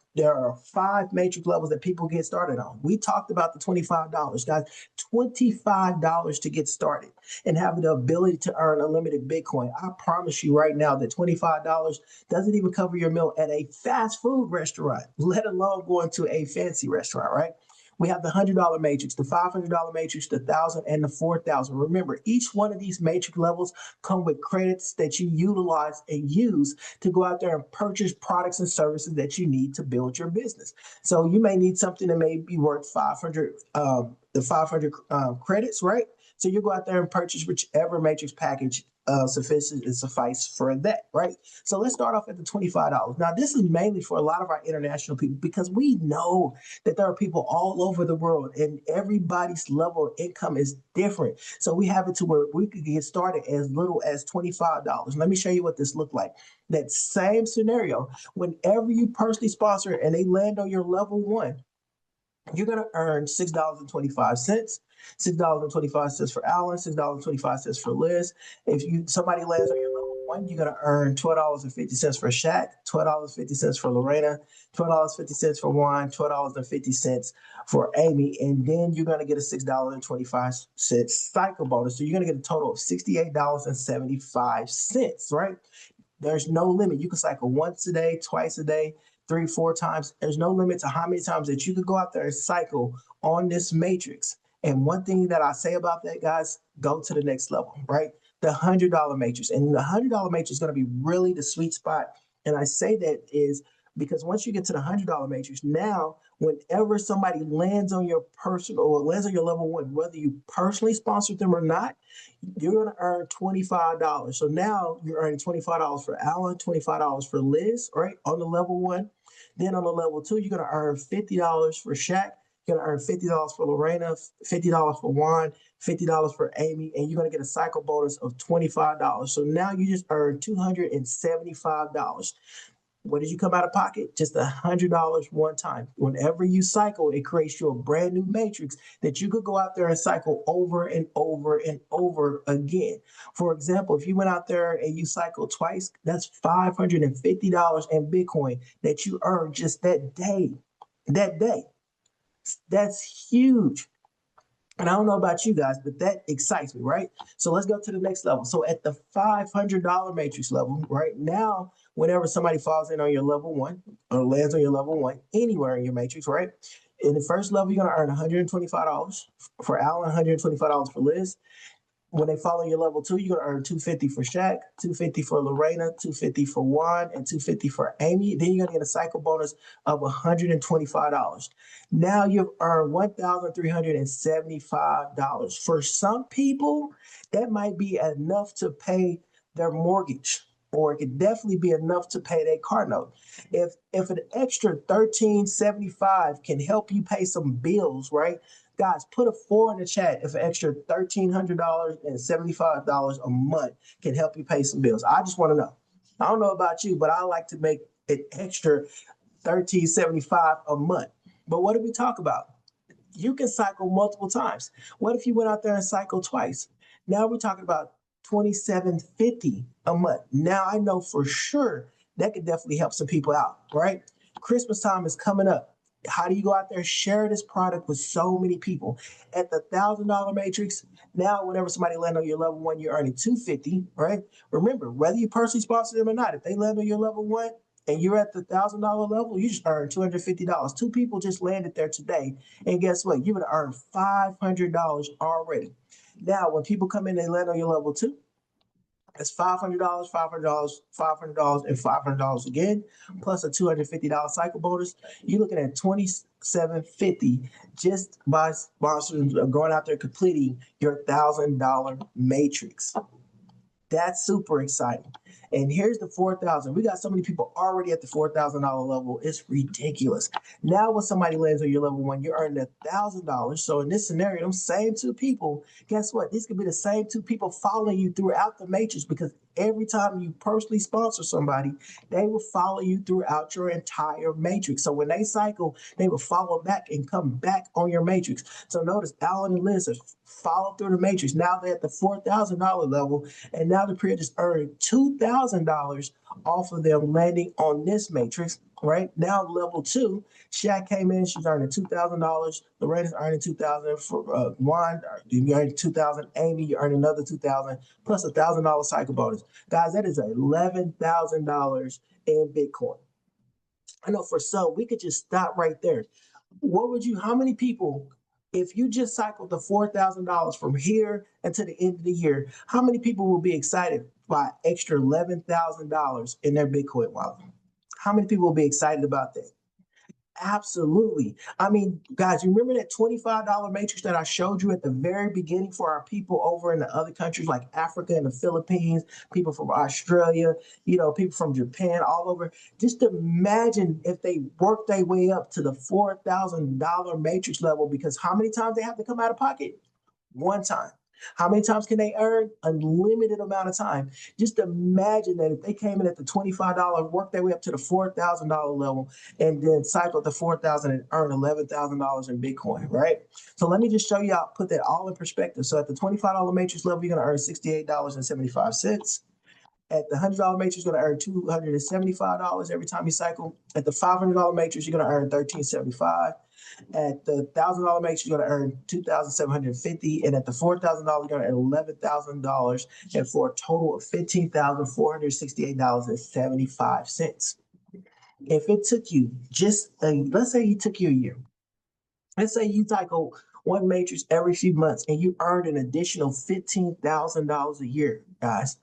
5 matrix levels that people get started on. We talked about the $25, guys. $25 to get started and have the ability to earn unlimited Bitcoin. I promise you right now that $25 doesn't even cover your meal at a fast food restaurant, let alone going to a fancy restaurant, right? We have the $100 matrix, the $500 matrix, the $1,000, and the $4,000. Remember, each one of these matrix levels come with credits that you utilize and use to go out there and purchase products and services that you need to build your business. So you may need something that may be worth 500, the 500 credits, right? So you go out there and purchase whichever matrix package sufficient and suffice for that, right? So let's start off at the $25. Now, this is mainly for a lot of our international people because we know that there are people all over the world and everybody's level of income is different. So we have it to where we could get started as little as $25. Let me show you what this looked like. That same scenario, whenever you personally sponsor and they land on your level 1, you're going to earn $6.25. $6.25 for Alan, $6.25 for Liz. If somebody lands on your level 1, you're going to earn $12.50 for Shaq, $12.50 for Lorena, $12.50 for Juan, $12.50 for Amy, and then you're going to get a $6.25 cycle bonus. So you're going to get a total of $68.75, right? There's no limit. You can cycle once a day, twice a day, 3, 4 times. There's no limit to how many times that you could go out there and cycle on this matrix. And one thing that I say about that, guys, go to the next level, right? The $100 matrix. And the $100 matrix is going to be really the sweet spot. And I say that is because once you get to the $100 matrix, now whenever somebody lands on your personal or lands on your level 1, whether you personally sponsored them or not, you're going to earn $25. So now you're earning $25 for Alan, $25 for Liz, right? On the level 1. Then on the level 2, you're going to earn $50 for Shaq. You're going to earn $50 for Lorena, $50 for Juan, $50 for Amy, and you're going to get a cycle bonus of $25. So now you just earned $275. What did you come out of pocket? Just $100 one time. Whenever you cycle, it creates you a brand new matrix that you could go out there and cycle over and over and over again. For example, if you went out there and you cycled twice, that's $550 in Bitcoin that you earned just that day. That day. That's huge. And I don't know about you guys, but that excites me, right? So let's go to the next level. So at the $500 matrix level, right now, whenever somebody falls in on your level 1 or lands on your level 1 anywhere in your matrix, right? In the first level, you're going to earn $125 for Alan, $125 for Liz. When they follow your level 2, you're going to earn $250 for Shaq, $250 for Lorena, $250 for Juan, and $250 for Amy. Then you're going to get a cycle bonus of $125. Now you've earned $1,375. For some people, that might be enough to pay their mortgage, or it could definitely be enough to pay their car note. If an extra $1,375 can help you pay some bills, right? Guys, put a 4 in the chat if an extra $1,375 a month can help you pay some bills. I just want to know. I don't know about you, but I like to make an extra $1,375 a month. But what did we talk about? You can cycle multiple times. What if you went out there and cycled twice? Now we're talking about $2,750 a month. Now I know for sure that could definitely help some people out, right? Christmas time is coming up. How do you go out there and share this product with so many people? At the $1,000 matrix, now whenever somebody lands on your level 1, you're earning $250, right? Remember, whether you personally sponsor them or not, if they land on your level 1 and you're at the $1,000 level, you just earned $250. 2 people just landed there today, and guess what? You're going to earn $500 already. Now, when people come in, they land on your level 2. That's $500, $500, $500, and $500 again, plus a $250 cycle bonus. You're looking at $2,750 just by sponsoring, going out there completing your $1,000 matrix. That's super exciting. And here's the 4,000. We got so many people already at the $4,000 level. It's ridiculous. Now, when somebody lands on your level one, you're earning $1,000. So in this scenario, them same two people, guess what? These could be the same two people following you throughout the matrix, because every time you personally sponsor somebody, they will follow you throughout your entire matrix. So when they cycle, they will follow back and come back on your matrix. So notice Alan and Liz have followed through the matrix. Now they're at the $4,000 level, and now the period is earning $2,000 off of them landing on this matrix. Right now, level two, Shaq came in. She's earning $2,000. Loretta's earning $2,000. For Juan, you earning $2,000. Amy, you earn another $2,000 plus $1,000 cycle bonus. Guys, that is $11,000 in Bitcoin. I know for some, we could just stop right there. How many people, if you just cycled the $4,000 from here until the end of the year, how many people will be excited by extra $11,000 in their Bitcoin wallet? How many people will be excited about that? Absolutely. I mean, guys, you remember that $25 matrix that I showed you at the very beginning for our people over in the other countries like Africa and the Philippines, people from Australia, people from Japan, all over. Just imagine if they work their way up to the $4,000 matrix level, because how many times they have to come out of pocket? One time. How many times can they earn? Unlimited amount of time. Just imagine that if they came in at the $25, worked their way up to the $4,000 level, and then cycled the 4,000 and earned $11,000 in Bitcoin, right? So let me just show you how, put that all in perspective. So at the $25 matrix level, you're going to earn $68.75. At the $100 matrix, you're going to earn $275 every time you cycle. At the $500 matrix, you're going to earn $13.75. At the $1,000 matrix, you're going to earn $2,750, and at the $4,000, you're going to earn $11,000, and for a total of $15,468.75. If it took you let's say it took you a year. Let's say you cycle one matrix every few months, and you earned an additional $15,000 a year, guys.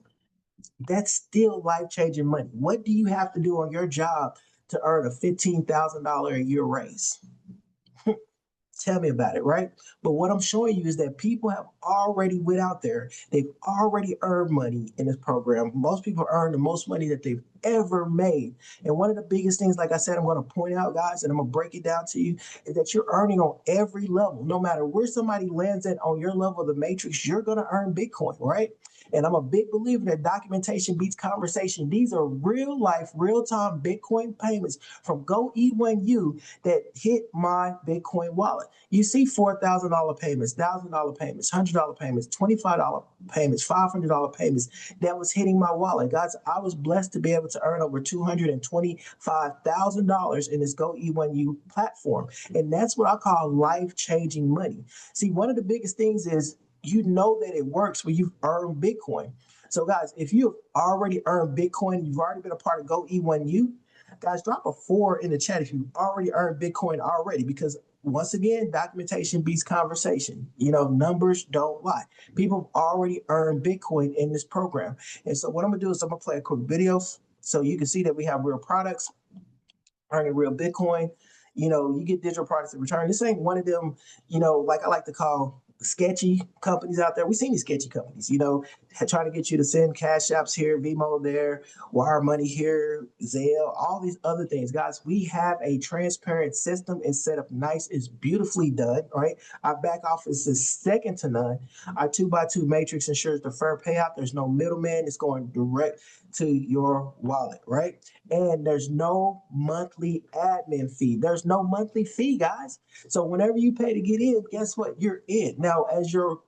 That's still life-changing money. What do you have to do on your job to earn a $15,000 a year raise? Tell me about it, right? But what I'm showing you is that people have already went out there. They've already earned money in this program. Most people earn the most money that they've ever made. And one of the biggest things, like I said, I'm going to point out, guys, and I'm going to break it down to you, is that you're earning on every level. No matter where somebody lands at on your level of the matrix, you're going to earn Bitcoin, right? And I'm a big believer that documentation beats conversation. These are real life, real time Bitcoin payments from GoE1U that hit my Bitcoin wallet. You see $4,000 payments, $1,000 payments, $100 payments, $25 payments, $500 payments that was hitting my wallet. Guys, I was blessed to be able to earn over $225,000 in this GoE1U platform. And that's what I call life-changing money. See, one of the biggest things is you know that it works when you've earned Bitcoin. So guys, if you've already earned Bitcoin, you've already been a part of GoE1U, guys, drop a 4 in the chat if you've already earned Bitcoin already, because once again, documentation beats conversation. Numbers don't lie. People have already earned Bitcoin in this program. And so what I'm gonna do is I'm gonna play a quick video so you can see that we have real products, earning real Bitcoin. You get digital products in return. This ain't one of them, like I like to call sketchy companies out there. We've seen these sketchy companies, trying to get you to send cash apps here, Vimo there, wire money here, Zelle, all these other things. Guys, we have a transparent system. It's set up nice. It's beautifully done, right? Our back office is second to none. Our 2x2 matrix ensures the fair payout. There's no middleman. It's going direct to your wallet, right? And there's no monthly admin fee. There's no monthly fee, guys. So whenever you pay to get in, guess what? You're in. Now, as your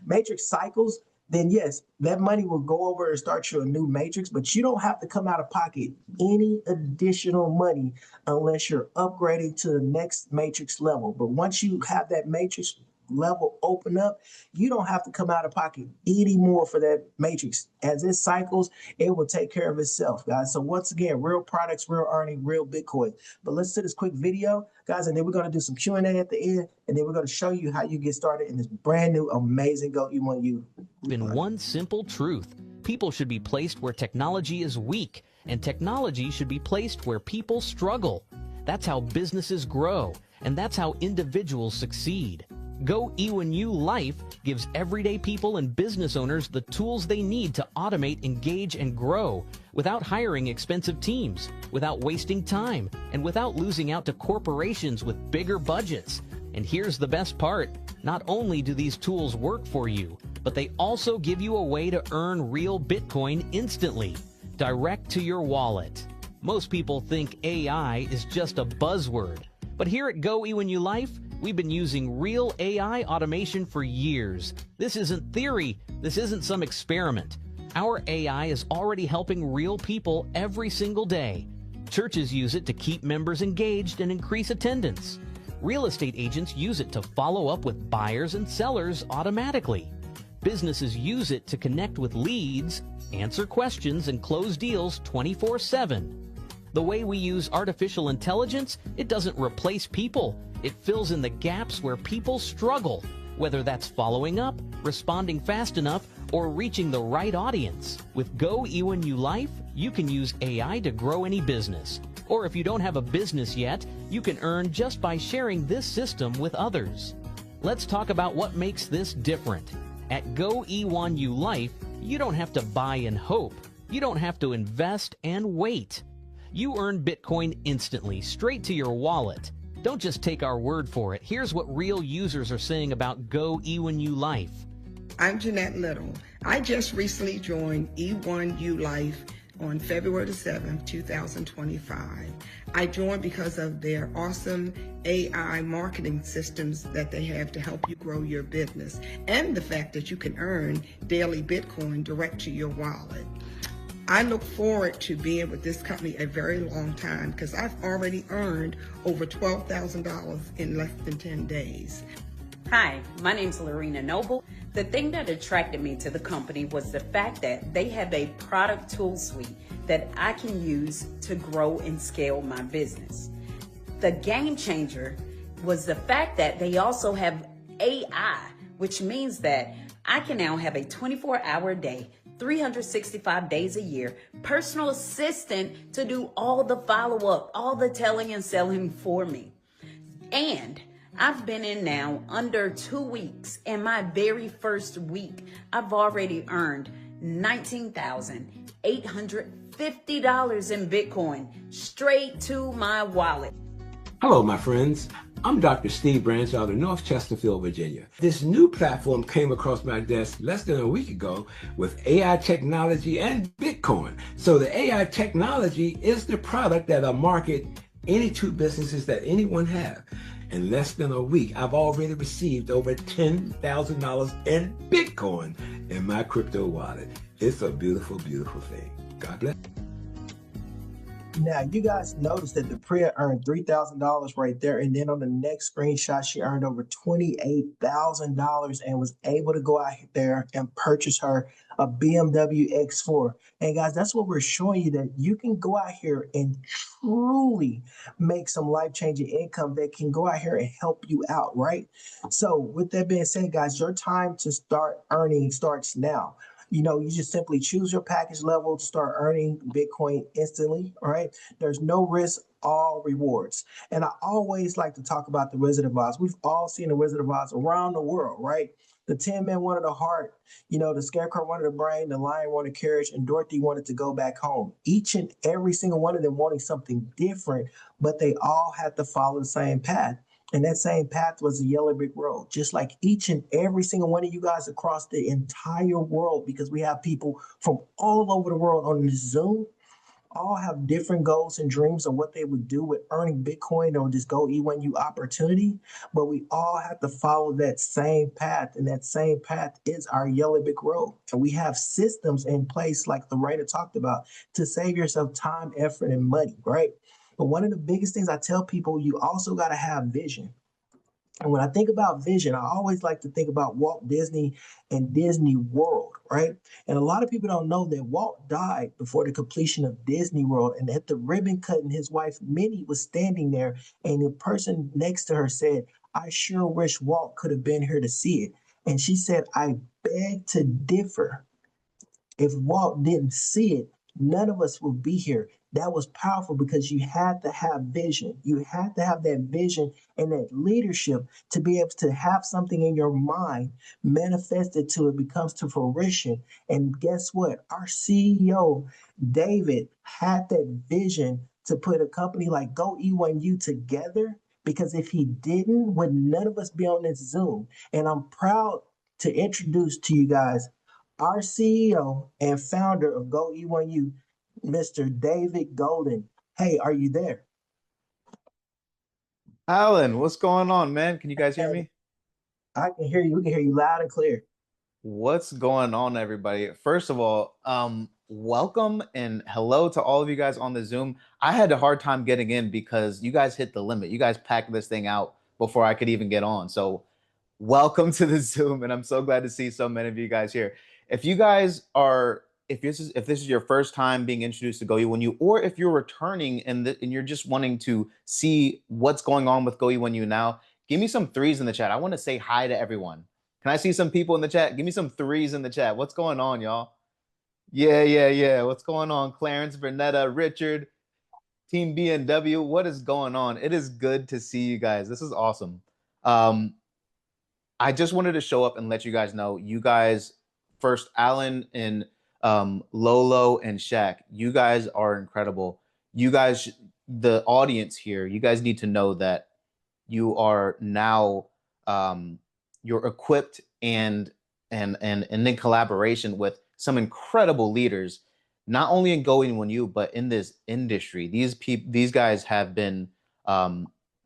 matrix cycles, then yes, that money will go over and start you a new matrix, but you don't have to come out of pocket any additional money unless you're upgrading to the next matrix level. But once you have that matrix level open up, you don't have to come out of pocket any more for that matrix. As it cycles, it will take care of itself, guys. So once again, real products, real earning, real Bitcoin. But let's do this quick video, guys, and then we're going to do some Q&A at the end, and then we're going to show you how you get started in this brand new, amazing GoE1U. In one simple truth, people should be placed where technology is weak, and technology should be placed where people struggle. That's how businesses grow, and that's how individuals succeed. GoE1ULife gives everyday people and business owners the tools they need to automate, engage, and grow without hiring expensive teams, without wasting time, and without losing out to corporations with bigger budgets. And here's the best part. Not only do these tools work for you, but they also give you a way to earn real Bitcoin instantly, direct to your wallet. Most people think AI is just a buzzword, but here at GoE1ULife, we've been using real AI automation for years. This isn't theory. This isn't some experiment. Our AI is already helping real people every single day. Churches use it to keep members engaged and increase attendance. Real estate agents use it to follow up with buyers and sellers automatically. Businesses use it to connect with leads, answer questions, and close deals 24/7. The way we use artificial intelligence, it doesn't replace people. It fills in the gaps where people struggle, whether that's following up, responding fast enough, or reaching the right audience. With GoE1ULife, you can use AI to grow any business. Or if you don't have a business yet, you can earn just by sharing this system with others. Let's talk about what makes this different. At GoE1ULife, you don't have to buy and hope. You don't have to invest and wait. You earn Bitcoin instantly, straight to your wallet. Don't just take our word for it. Here's what real users are saying about GoE1ULife. I'm Jeanette Little. I just recently joined E1ULife on February the 7th, 2025. I joined because of their awesome AI marketing systems that they have to help you grow your business, and the fact that you can earn daily Bitcoin direct to your wallet. I look forward to being with this company a very long time because I've already earned over $12,000 in less than 10 days. Hi, my name's Lorena Noble. The thing that attracted me to the company was the fact that they have a product tool suite that I can use to grow and scale my business. The game changer was the fact that they also have AI, which means that I can now have a 24-hour day, 365 days a year, personal assistant to do all the follow-up, all the telling and selling for me. And I've been in now under 2 weeks, and my very first week, I've already earned $19,850 in Bitcoin straight to my wallet. Hello, my friends. I'm Dr. Steve Branch out of North Chesterfield, Virginia. This new platform came across my desk less than a week ago with AI technology and Bitcoin. So the AI technology is the product that'll market any two businesses that anyone have. In less than a week, I've already received over $10,000 in Bitcoin in my crypto wallet. It's a beautiful, beautiful thing. God bless. Now, you guys noticed that the Priya earned $3,000 right there. And then on the next screenshot, she earned over $28,000 and was able to go out there and purchase her a BMW X4. And guys, that's what we're showing you, that you can go out here and truly make some life-changing income that can go out here and help you out, right? So with that being said, guys, your time to start earning starts now. You know, you just simply choose your package level to start earning Bitcoin instantly, all right? There's no risk, all rewards. And I always like to talk about the Wizard of Oz. We've all seen the Wizard of Oz around the world, right? The Tin Man wanted a heart, you know, the Scarecrow wanted a brain, the Lion wanted a carriage, and Dorothy wanted to go back home. Each and every single one of them wanting something different, but they all had to follow the same path. And that same path was the yellow brick road, just like each and every single one of you guys across the entire world, because we have people from all over the world on this Zoom, all have different goals and dreams of what they would do with earning Bitcoin or this GoE1U opportunity. But we all have to follow that same path. And that same path is our yellow brick road. And we have systems in place, like Lorena talked about, to save yourself time, effort, and money, right? But one of the biggest things I tell people, you also got to have vision. And when I think about vision, I always like to think about Walt Disney and Disney World, right? And a lot of people don't know that Walt died before the completion of Disney World. And at the ribbon cutting, his wife Minnie was standing there, and the person next to her said, "I sure wish Walt could have been here to see it." And she said, "I beg to differ. If Walt didn't see it, none of us would be here. That was powerful because you had to have vision. You had to have that vision and that leadership to be able to have something in your mind manifested to it becomes to fruition. And guess what? Our CEO, David, had that vision to put a company like GoE1U together, because if he didn't, would none of us be on this Zoom? And I'm proud to introduce to you guys our CEO and founder of GoE1U, Mr. David Golden. Hey, are you there? Alan, what's going on, man? Can you guys hear Hey, me? I can hear you. We can hear you loud and clear. What's going on, everybody? First of all, welcome and hello to all of you guys on the Zoom. I had a hard time getting in because you guys hit the limit. You guys packed this thing out before I could even get on. So welcome to the Zoom, and I'm so glad to see so many of you guys here. If you guys are, if this is your first time being introduced to GoE1U, or if you're returning and you're just wanting to see what's going on with GoE1U now, give me some threes in the chat. I want to say hi to everyone. Can I see some people in the chat? Give me some threes in the chat. What's going on, y'all? Yeah, yeah, yeah. What's going on? Clarence, Vernetta, Richard, Team BNW. What is going on? It is good to see you guys. This is awesome. Um, I just wanted to show up and let you guys know, you guys, first, Alan and Lolo and Shaq, you guys are incredible. You guys, the audience here, you guys need to know that you are now you're equipped and in collaboration with some incredible leaders, not only in GoE1U but in this industry. These guys have been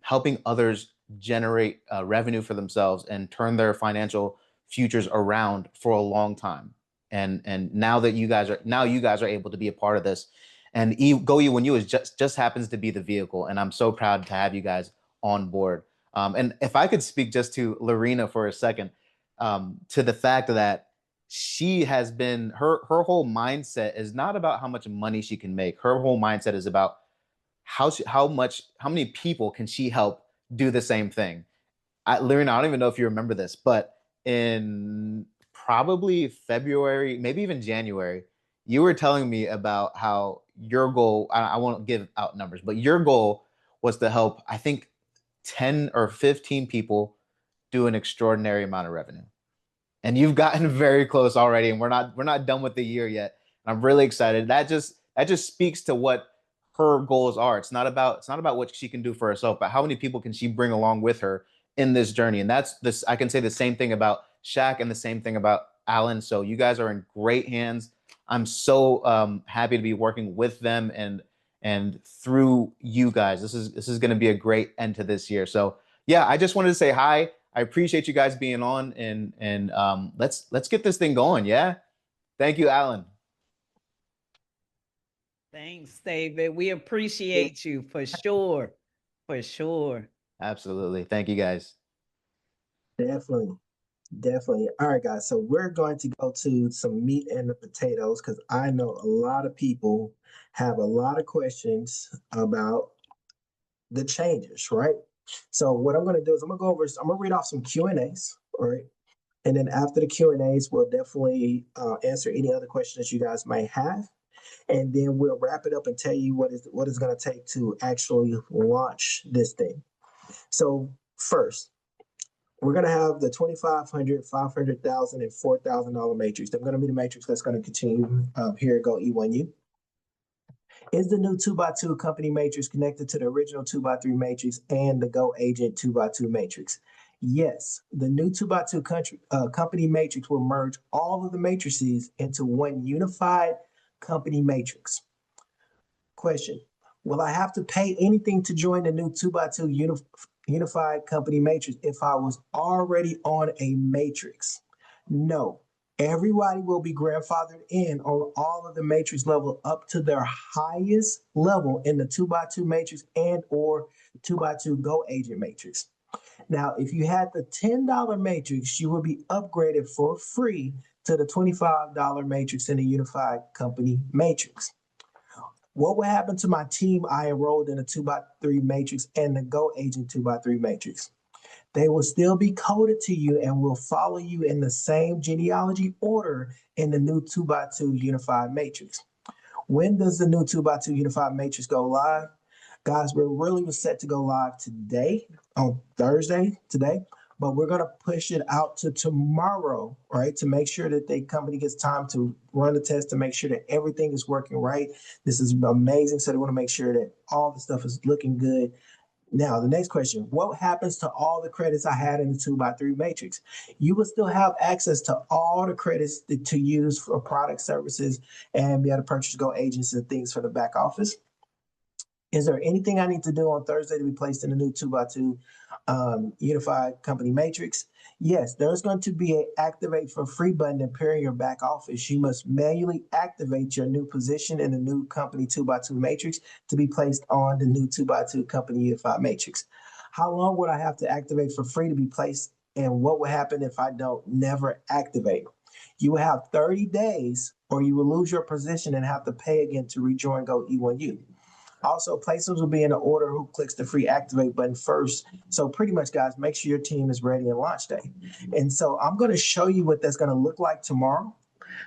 helping others generate revenue for themselves and turn their financial futures around for a long time. And now that you guys are able to be a part of this, and GoE1U is just happens to be the vehicle, and I'm so proud to have you guys on board. And if I could speak just to Lorena for a second, to the fact that she has been her whole mindset is not about how much money she can make. Her whole mindset is about how many people can she help do the same thing. Lorena, I don't even know if you remember this, but in probably February, maybe even January, you were telling me about how your goal, I won't give out numbers, but your goal was to help, I think, 10 or 15 people do an extraordinary amount of revenue. And you've gotten very close already, and we're not done with the year yet. And I'm really excited. That just speaks to what her goals are. It's not about what she can do for herself, but how many people can she bring along with her in this journey. And that's this. I can say the same thing about Shaq and the same thing about Alan. So you guys are in great hands. I'm so happy to be working with them and through you guys. This is going to be a great end to this year. So yeah, I just wanted to say hi. I appreciate you guys being on, and let's get this thing going. Yeah, thank you, Alan. Thanks, David. We appreciate you for sure. For sure. Absolutely, thank you guys. Definitely. Definitely. All right, guys. So we're going to go to some meat and the potatoes because I know a lot of people have a lot of questions about the changes, right? So what I'm going to do is I'm going to read off some Q&As, all right? And then after the Q&As, we'll definitely answer any other questions you guys might have. And then we'll wrap it up and tell you what is going to take to actually launch this thing. So first, we're going to have the $2,500, $500,000, and $4,000 matrix. They're going to be the matrix that's going to continue here at GoE1U. Is the new 2x2 company matrix connected to the original 2x3 matrix and the Go Agent 2x2 matrix? Yes, the new 2x2 company matrix will merge all of the matrices into one unified company matrix. Question: will I have to pay anything to join the new 2x2 unified company matrix if I was already on a matrix? No. Everybody will be grandfathered in on all of the matrix level up to their highest level in the 2x2 matrix and or 2x2 Go Agent matrix. Now, if you had the $10 matrix, you will be upgraded for free to the $25 matrix in the unified company matrix. What will happen to my team I enrolled in the 2x3 matrix and the Go Agent 2x3 matrix? They will still be coded to you and will follow you in the same genealogy order in the new 2x2 unified matrix. When does the new 2x2 Unified Matrix go live? Guys, we're really set to go live today, on Thursday, today, but we're going to push it out to tomorrow, right? To make sure that the company gets time to run the test, to make sure that everything is working right. This is amazing. So they want to make sure that all the stuff is looking good. Now, the next question, what happens to all the credits I had in the 2x3 matrix? You will still have access to all the credits to use for product services and be able to purchase Go agents and things for the back office. Is there anything I need to do on Thursday to be placed in the new 2x2 unified company matrix? Yes, there's going to be an activate for free button appearing in your back office. You must manually activate your new position in the new company 2x2 matrix to be placed on the new 2x2 company unified matrix. How long would I have to activate for free to be placed? And what would happen if I don't never activate? You will have 30 days or you will lose your position and have to pay again to rejoin GoE1U. Also, placements will be in the order who clicks the free activate button first. So pretty much, guys, make sure your team is ready on launch day. And so I'm going to show you what that's going to look like tomorrow.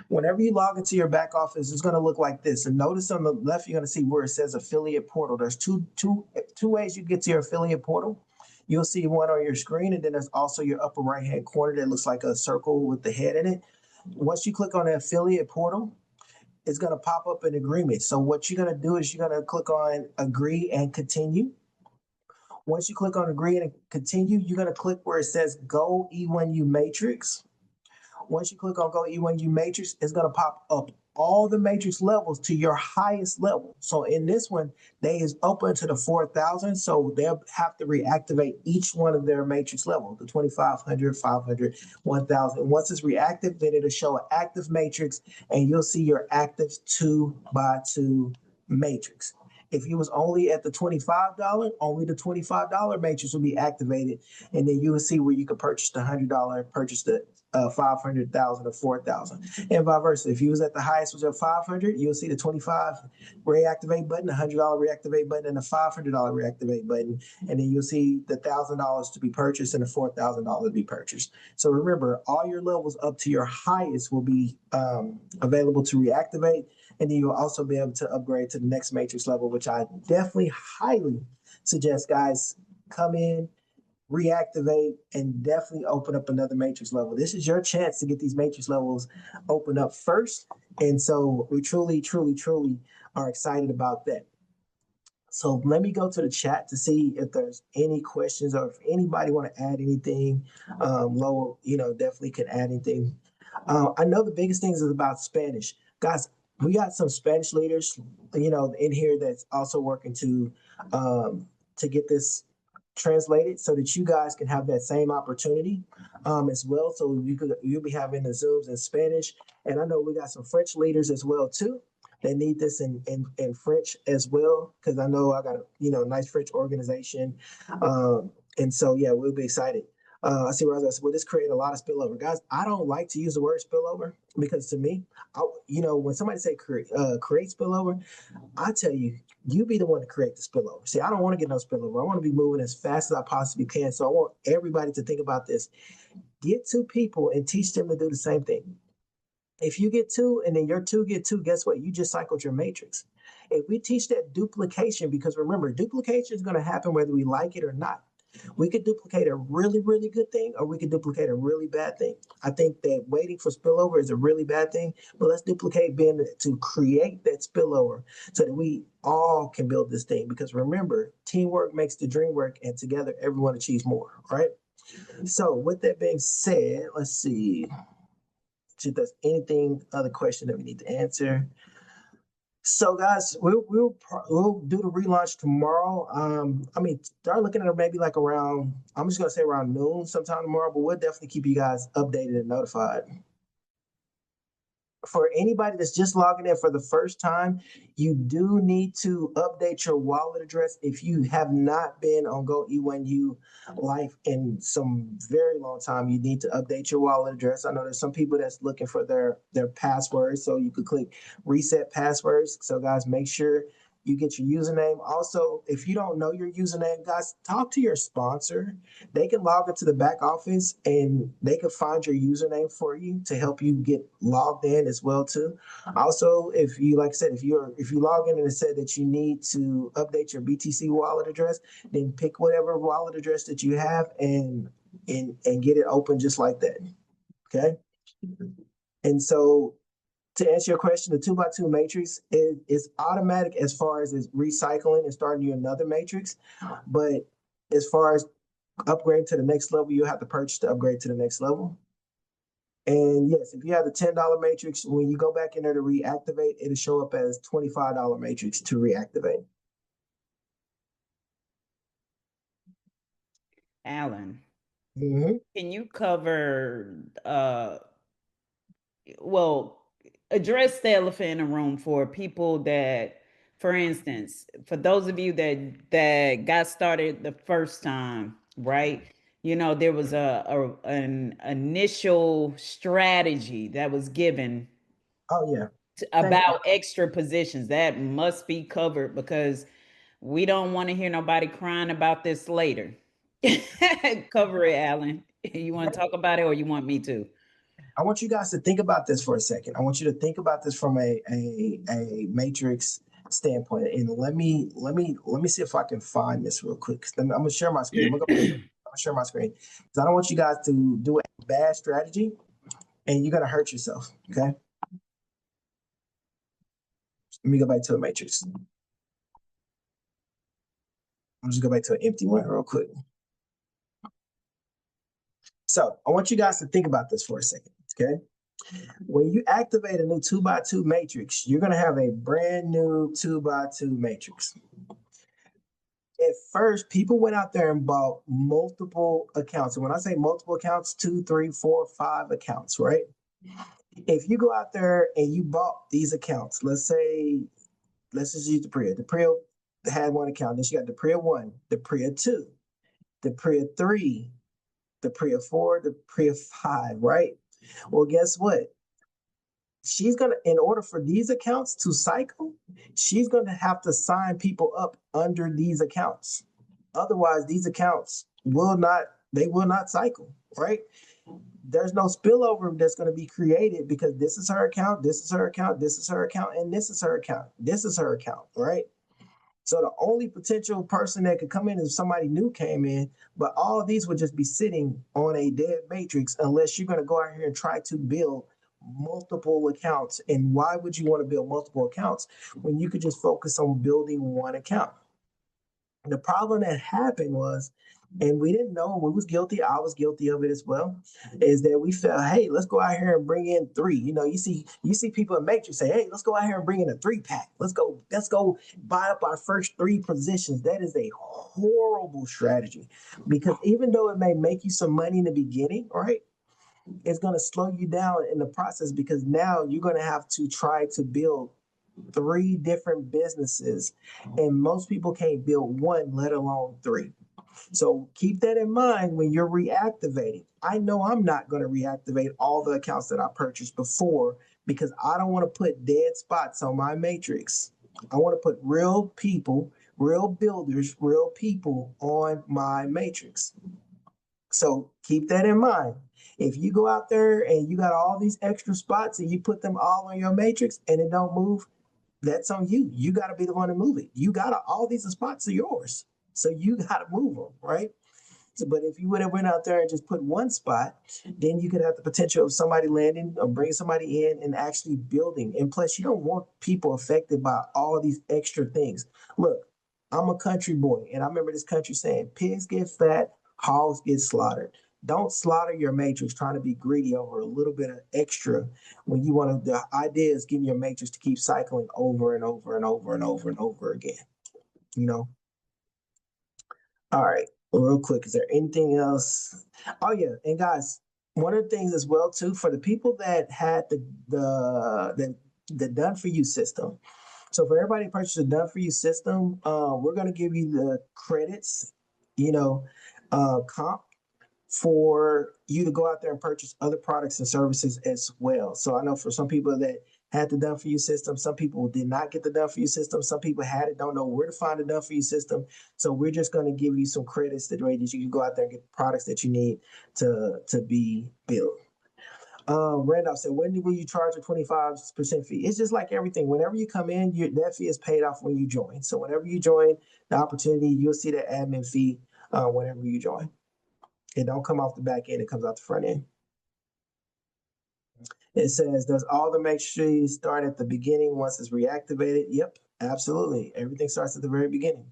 Whenever you log into your back office, it's going to look like this. And notice on the left, you're going to see where it says affiliate portal. There's two ways you get to your affiliate portal. You'll see one on your screen, and then there's also your upper right-hand corner that looks like a circle with the head in it. Once you click on the affiliate portal, it's going to pop up an agreement. So what you're going to do is you're going to click on agree and continue. Once you click on agree and continue, you're going to click where it says GoE1U Matrix. Once you click on GoE1U Matrix, it's going to pop up all the matrix levels to your highest level. So in this one, they is open to the 4,000. So they'll have to reactivate each one of their matrix level, the 2,500, 500, 1,000. Once it's reactive, then it'll show an active matrix and you'll see your active 2x2 matrix. If you was only at the $25, only the $25 matrix will be activated. And then you will see where you can purchase the $100, purchase the 500,000 or 4,000, and vice versa. If you was at the highest was at 500, you'll see the 25 reactivate button, the $100 reactivate button, and the $500 reactivate button, and then you'll see the $1,000 to be purchased and the $4,000 to be purchased. So remember, all your levels up to your highest will be available to reactivate, and then you'll also be able to upgrade to the next matrix level, which I definitely highly suggest, guys, come in, reactivate, and definitely open up another matrix level. This is your chance to get these matrix levels open up first. And so we truly, truly, truly are excited about that. So let me go to the chat to see if there's any questions or if anybody want to add anything. Lowell, definitely can add anything. I know the biggest thing is about Spanish. Guys, we got some Spanish leaders, in here that's also working to get this translated so that you guys can have that same opportunity as well. So you'll be having the Zooms in Spanish. And I know we got some French leaders as well too. They need this in French as well, because I know I got a nice French organization. And so yeah, we'll be excited. I see where I was. Will this create a lot of spillover? Guys, I don't like to use the word spillover because to me, when somebody say create spillover, I tell you, you be the one to create the spillover. See, I don't want to get no spillover. I want to be moving as fast as I possibly can. So I want everybody to think about this. Get two people and teach them to do the same thing. If you get two and then your two get two, guess what? You just cycled your matrix. If we teach that duplication, because remember, duplication is going to happen whether we like it or not. We could duplicate a really, really good thing, or we could duplicate a really bad thing. I think that waiting for spillover is a really bad thing, but let's duplicate being to create that spillover so that we all can build this thing. Because remember, teamwork makes the dream work, and together everyone achieves more, right? So with that being said, let's see if there's anything other question that we need to answer. So guys, we'll do the relaunch tomorrow. Start looking at it maybe like around, I'm just gonna say around noon sometime tomorrow, but we'll definitely keep you guys updated and notified. For anybody that's just logging in for the first time, you do need to update your wallet address. If you have not been on GoE1ULife in some very long time, you need to update your wallet address. I know there's some people that's looking for their passwords, so you could click reset passwords. So guys, make sure You get your username. Also, if you don't know your username, guys, talk to your sponsor. They can log into the back office and they can find your username for you to help you get logged in as well too. Also, if you, like I said, if you log in and it said that you need to update your BTC wallet address, then pick whatever wallet address that you have and get it open just like that. Okay. And so to answer your question, the 2x2 matrix is automatic as far as it's recycling and starting you another matrix. But as far as upgrade to the next level, you have to purchase to upgrade to the next level. And yes, if you have the $10 matrix, when you go back in there to reactivate, it'll show up as $25 matrix to reactivate. Alan, Mm-hmm. can you cover well, address the elephant in the room for people that, for instance, for those of you that got started the first time, right? You know, there was an initial strategy that was given Oh yeah. about extra positions that must be covered because we don't want to hear nobody crying about this later. Cover it, Alan. You want to talk about it or you want me to? I want you guys to think about this for a second. I want you to think about this from a matrix standpoint. And let me see if I can find this real quick. I'm gonna share my screen. I'm gonna share my screen because I don't want you guys to do a bad strategy and you're gonna hurt yourself. Okay. Let me go back to a matrix. I'm just go back to an empty one real quick. So I want you guys to think about this for a second. Okay. When you activate a new 2x2 matrix, you're going to have a brand new 2x2 matrix. At first, people went out there and bought multiple accounts. And when I say multiple accounts, 2, 3, 4, 5 accounts, right? If you go out there and you bought these accounts, let's just use the Priya. The Priya had one account. Then she got the Priya 1, the Priya 2, the Priya 3, the Priya 4, the Priya 5, right? Well, guess what? She's going to, in order for these accounts to cycle, she's going to have to sign people up under these accounts. Otherwise, these accounts will not cycle, right? There's no spillover that's going to be created because this is her account, this is her account, this is her account, and this is her account. This is her account, right? So the only potential person that could come in is if somebody new came in, but all of these would just be sitting on a dead matrix unless you're going to go out here and try to build multiple accounts. And why would you want to build multiple accounts when you could just focus on building one account? The problem that happened was, and we didn't know, we was guilty, I was guilty of it as well, is that we felt, hey, let's go out here and bring in 3. You know, you see people in Matrix say, hey, let's go out here and bring in a 3-pack. Let's go buy up our first 3 positions. That is a horrible strategy because even though it may make you some money in the beginning, right? It's going to slow you down in the process because now you're going to have to try to build 3 different businesses, and most people can't build 1, let alone 3. So keep that in mind when you're reactivating. I know I'm not going to reactivate all the accounts that I purchased before because I don't want to put dead spots on my matrix. I want to put real people, real builders, real people on my matrix. So keep that in mind. If you go out there and you got all these extra spots and you put them all on your matrix and it don't move, that's on you. You got to be the one to move it. You got to, all these spots are yours. So you got to move them, right? So, but if you would have went out there and just put one spot, then you could have the potential of somebody landing or bringing somebody in and actually building. And plus, you don't want people affected by all these extra things. Look, I'm a country boy, and I remember this country saying, pigs get fat, hogs get slaughtered. Don't slaughter your matrix trying to be greedy over a little bit of extra when you want to. The idea is getting your matrix to keep cycling over and over and over and over and over again. You know. All right, real quick, is there anything else? Oh yeah, and guys, one of the things as well too for the people that had the done for you system. So for everybody who purchased a done for you system, we're gonna give you the credits, you know, comp for you to go out there and purchase other products and services as well. So I know for some people that had the done for you system, some people did not get the done for you system, some people had it, don't know where to find the done for you system. So we're just going to give you some credits that way that you can go out there and get the products that you need to be built. Randolph said, when will you charge a 25% fee? It's just like everything. Whenever you come in, that fee is paid off when you join. So whenever you join the opportunity, you'll see the admin fee whenever you join. It don't come off the back end, it comes out the front end. It says, does all the matrices start at the beginning once it's reactivated? Yep, absolutely. Everything starts at the very beginning.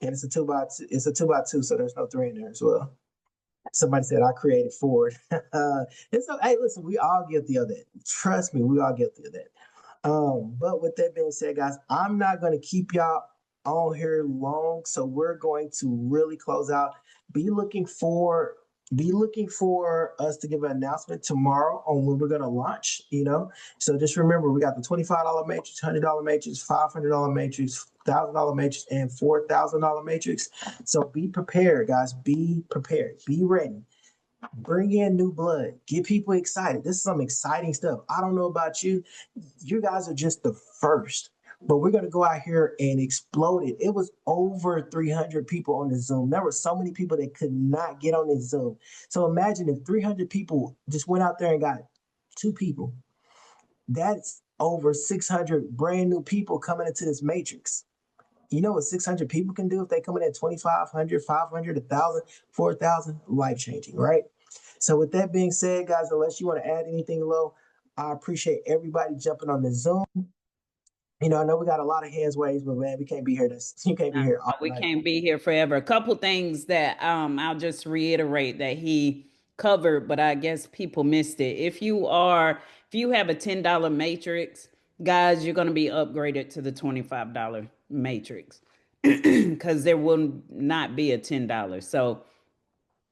And it's a 2x2, it's a 2x2, so there's no 3 in there as well. Somebody said I created Ford. And so, hey, listen, we all guilty of that. Trust me, we all guilty of that. But with that being said, guys, I'm not going to keep y'all on here long, so we're going to really close out. Be looking for us to give an announcement tomorrow on when we're going to launch. So just remember, we got the $25 matrix, $100 matrix, $500 matrix, $1,000 matrix, and $4,000 matrix. So be prepared, guys. Be prepared. Be ready. Bring in new blood. Get people excited. This is some exciting stuff. I don't know about you. You guys are just the first. But we're going to go out here and explode it. It was over 300 people on the Zoom. There were so many people that could not get on this Zoom. So imagine if 300 people just went out there and got 2 people. That's over 600 brand new people coming into this matrix. You know what 600 people can do if they come in at 2,500, 500, 1,000, 4,000? Life-changing, right? So with that being said, guys, unless you want to add anything low, I appreciate everybody jumping on the Zoom. I know we got a lot of hands raised, but man, we can't be here. You can't be here all We night. can't be here forever. A couple things that I'll just reiterate that he covered, but I guess people missed it. If you have a $10 matrix, guys, you're going to be upgraded to the $25 matrix because there will not be a $10. So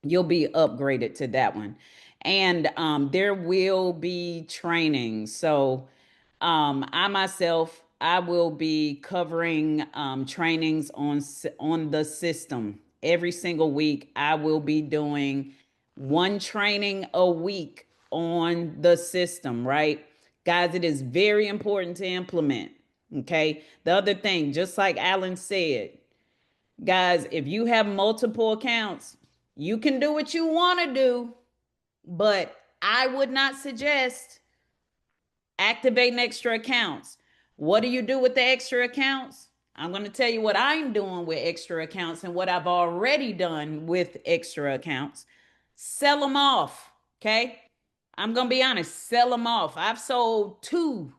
you'll be upgraded to that one. And there will be training. So I myself, I will be covering trainings on the system every single week. I will be doing one training a week on the system, right? Guys, it is very important to implement. Okay. The other thing, just like Alan said, guys, if you have multiple accounts, you can do what you want to do, but I would not suggest activating extra accounts. What do you do with the extra accounts? I'm going to tell you what I'm doing with extra accounts and what I've already done with extra accounts. Sell them off, okay? I'm going to be honest, sell them off. I've sold 2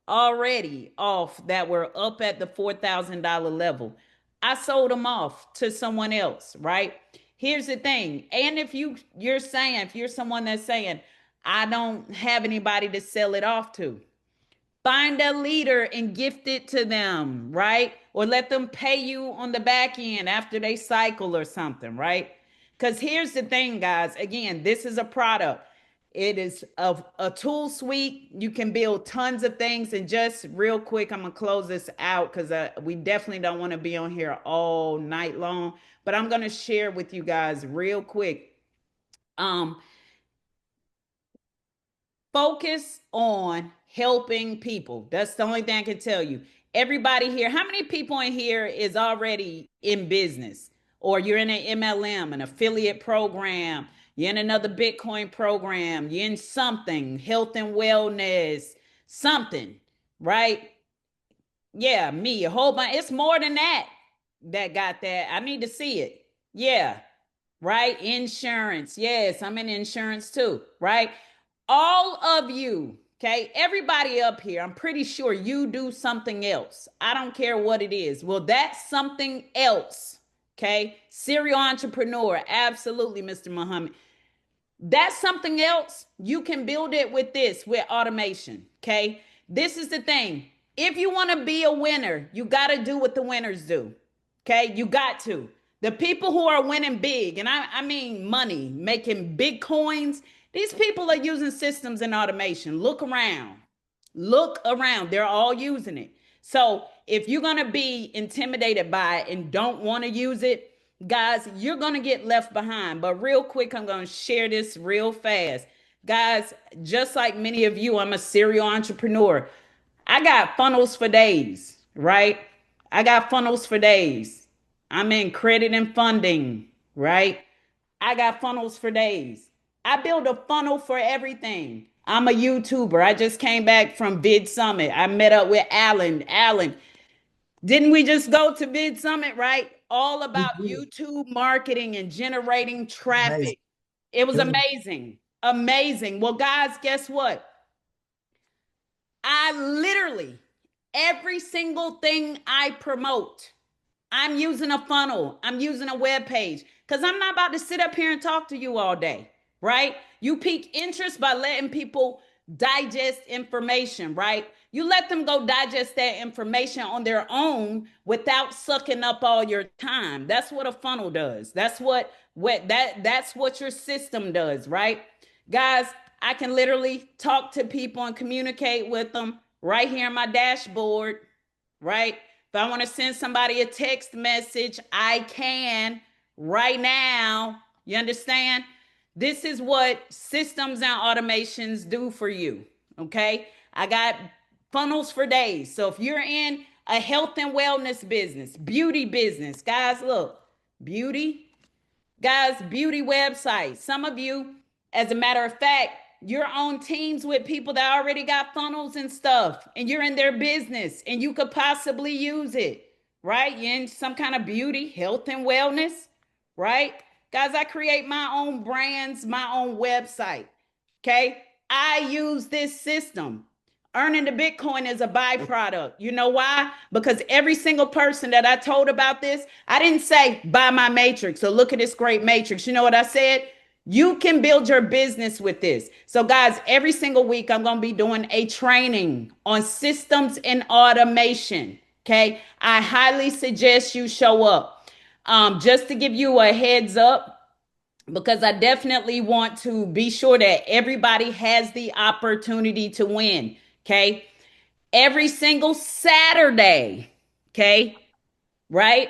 already off that were up at the $4,000 level. I sold them off to someone else, right? Here's the thing. And if you're someone that's saying, I don't have anybody to sell it off to, find a leader and gift it to them, right? Or let them pay you on the back end after they cycle or something, right? Because here's the thing, guys. Again, this is a product. It is a tool suite. You can build tons of things. And just real quick, I'm going to close this out because we definitely don't want to be on here all night long. But I'm going to share with you guys real quick. Focus on helping people. That's the only thing I can tell you. Everybody here, how many people in here is already in business? Or you're in an MLM, an affiliate program, you're in another Bitcoin program, you're in something, health and wellness, something, right? Yeah, me, a whole bunch. It's more than that got that. I need to see it. Yeah, right? Insurance. Yes, I'm in insurance too, right? All of you, okay, everybody up here, I'm pretty sure you do something else. I don't care what it is. Well, that's something else, okay? Serial entrepreneur, absolutely, Mr. Muhammad. That's something else. You can build it with automation, okay? This is the thing. If you want to be a winner, you got to do what the winners do, okay? You got to. The people who are winning big, and I mean money, making big coins, these people are using systems and automation. Look around. Look around. They're all using it. So if you're going to be intimidated by it and don't want to use it, guys, you're going to get left behind. But real quick, I'm going to share this real fast. Guys, just like many of you, I'm a serial entrepreneur. I got funnels for days, right? I got funnels for days. I'm in credit and funding, right? I got funnels for days. I build a funnel for everything. I'm a YouTuber. I just came back from Vid Summit. I met up with Alan. Alan, didn't we just go to Vid Summit, right? All about YouTube marketing and generating Amazing. traffic. It was It was amazing. Amazing. Well, guys, guess what? I literally, every single thing I promote, I'm using a funnel. I'm using a web page because I'm not about to sit up here and talk to you all day, right? You pique interest by letting people digest information, right? You let them go digest that information on their own without sucking up all your time. That's what a funnel does. That's what your system does, right? Guys, I can literally talk to people and communicate with them right here on my dashboard, right? If I want to send somebody a text message, I can right now. You understand? This is what systems and automations do for you. Okay. I got funnels for days. So if you're in a health and wellness business, beauty business, guys, look, beauty, guys, beauty websites. Some of you, as a matter of fact, you're on teams with people that already got funnels and stuff, and you're in their business and you could possibly use it, right? You're in some kind of beauty, health, and wellness, right? Guys, I create my own brands, my own website. Okay. I use this system. Earning the Bitcoin is a byproduct. You know why? Because every single person that I told about this, I didn't say buy my matrix or look at this great matrix. You know what I said? You can build your business with this. So, guys, every single week I'm going to be doing a training on systems and automation. Okay. I highly suggest you show up. Just to give you a heads up, because I definitely want to be sure that everybody has the opportunity to win. Okay. Every single Saturday. Okay. Right.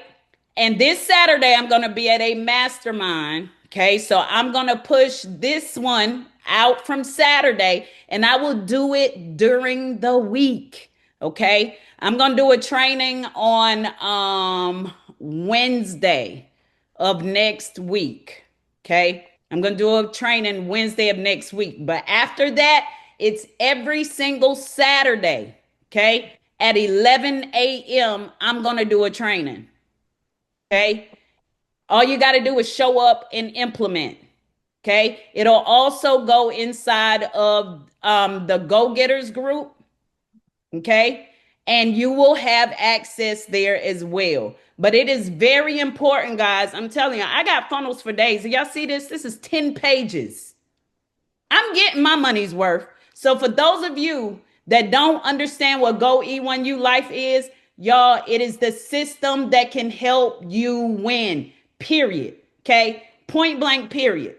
And this Saturday, I'm going to be at a mastermind. Okay. So I'm going to push this one out from Saturday and I will do it during the week. Okay. I'm going to do a training on Wednesday of next week. Okay. I'm going to do a training Wednesday of next week. But after that, it's every single Saturday. Okay. At 11 a.m., I'm going to do a training. Okay. All you got to do is show up and implement. Okay. It'll also go inside of the Go Getters group. Okay. And you will have access there as well. But it is very important, guys. I'm telling you, I got funnels for days. Y'all see this? This is 10 pages. I'm getting my money's worth. So for those of you that don't understand what GoE1ULife is, y'all, it is the system that can help you win. Period. Okay? Point blank, period.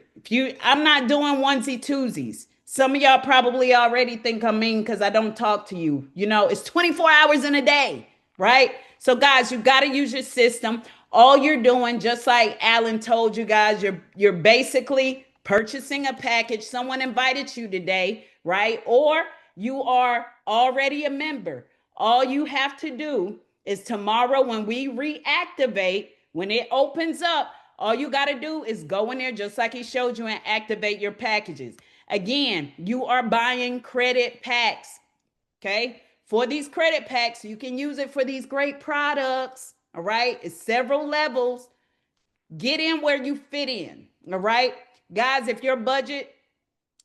I'm not doing onesie twosies. Some of y'all probably already think I'm mean because I don't talk to you. You know, it's 24 hours in a day, right? So, guys, you got to use your system. All you're doing, just like Alan told you guys, you're basically purchasing a package. Someone invited you today, right? Or you are already a member. All you have to do is tomorrow when we reactivate, when it opens up, all you got to do is go in there just like he showed you and activate your packages. Again, you are buying credit packs, okay? For these credit packs, you can use it for these great products, all right? It's several levels. Get in where you fit in, all right? Guys, if your budget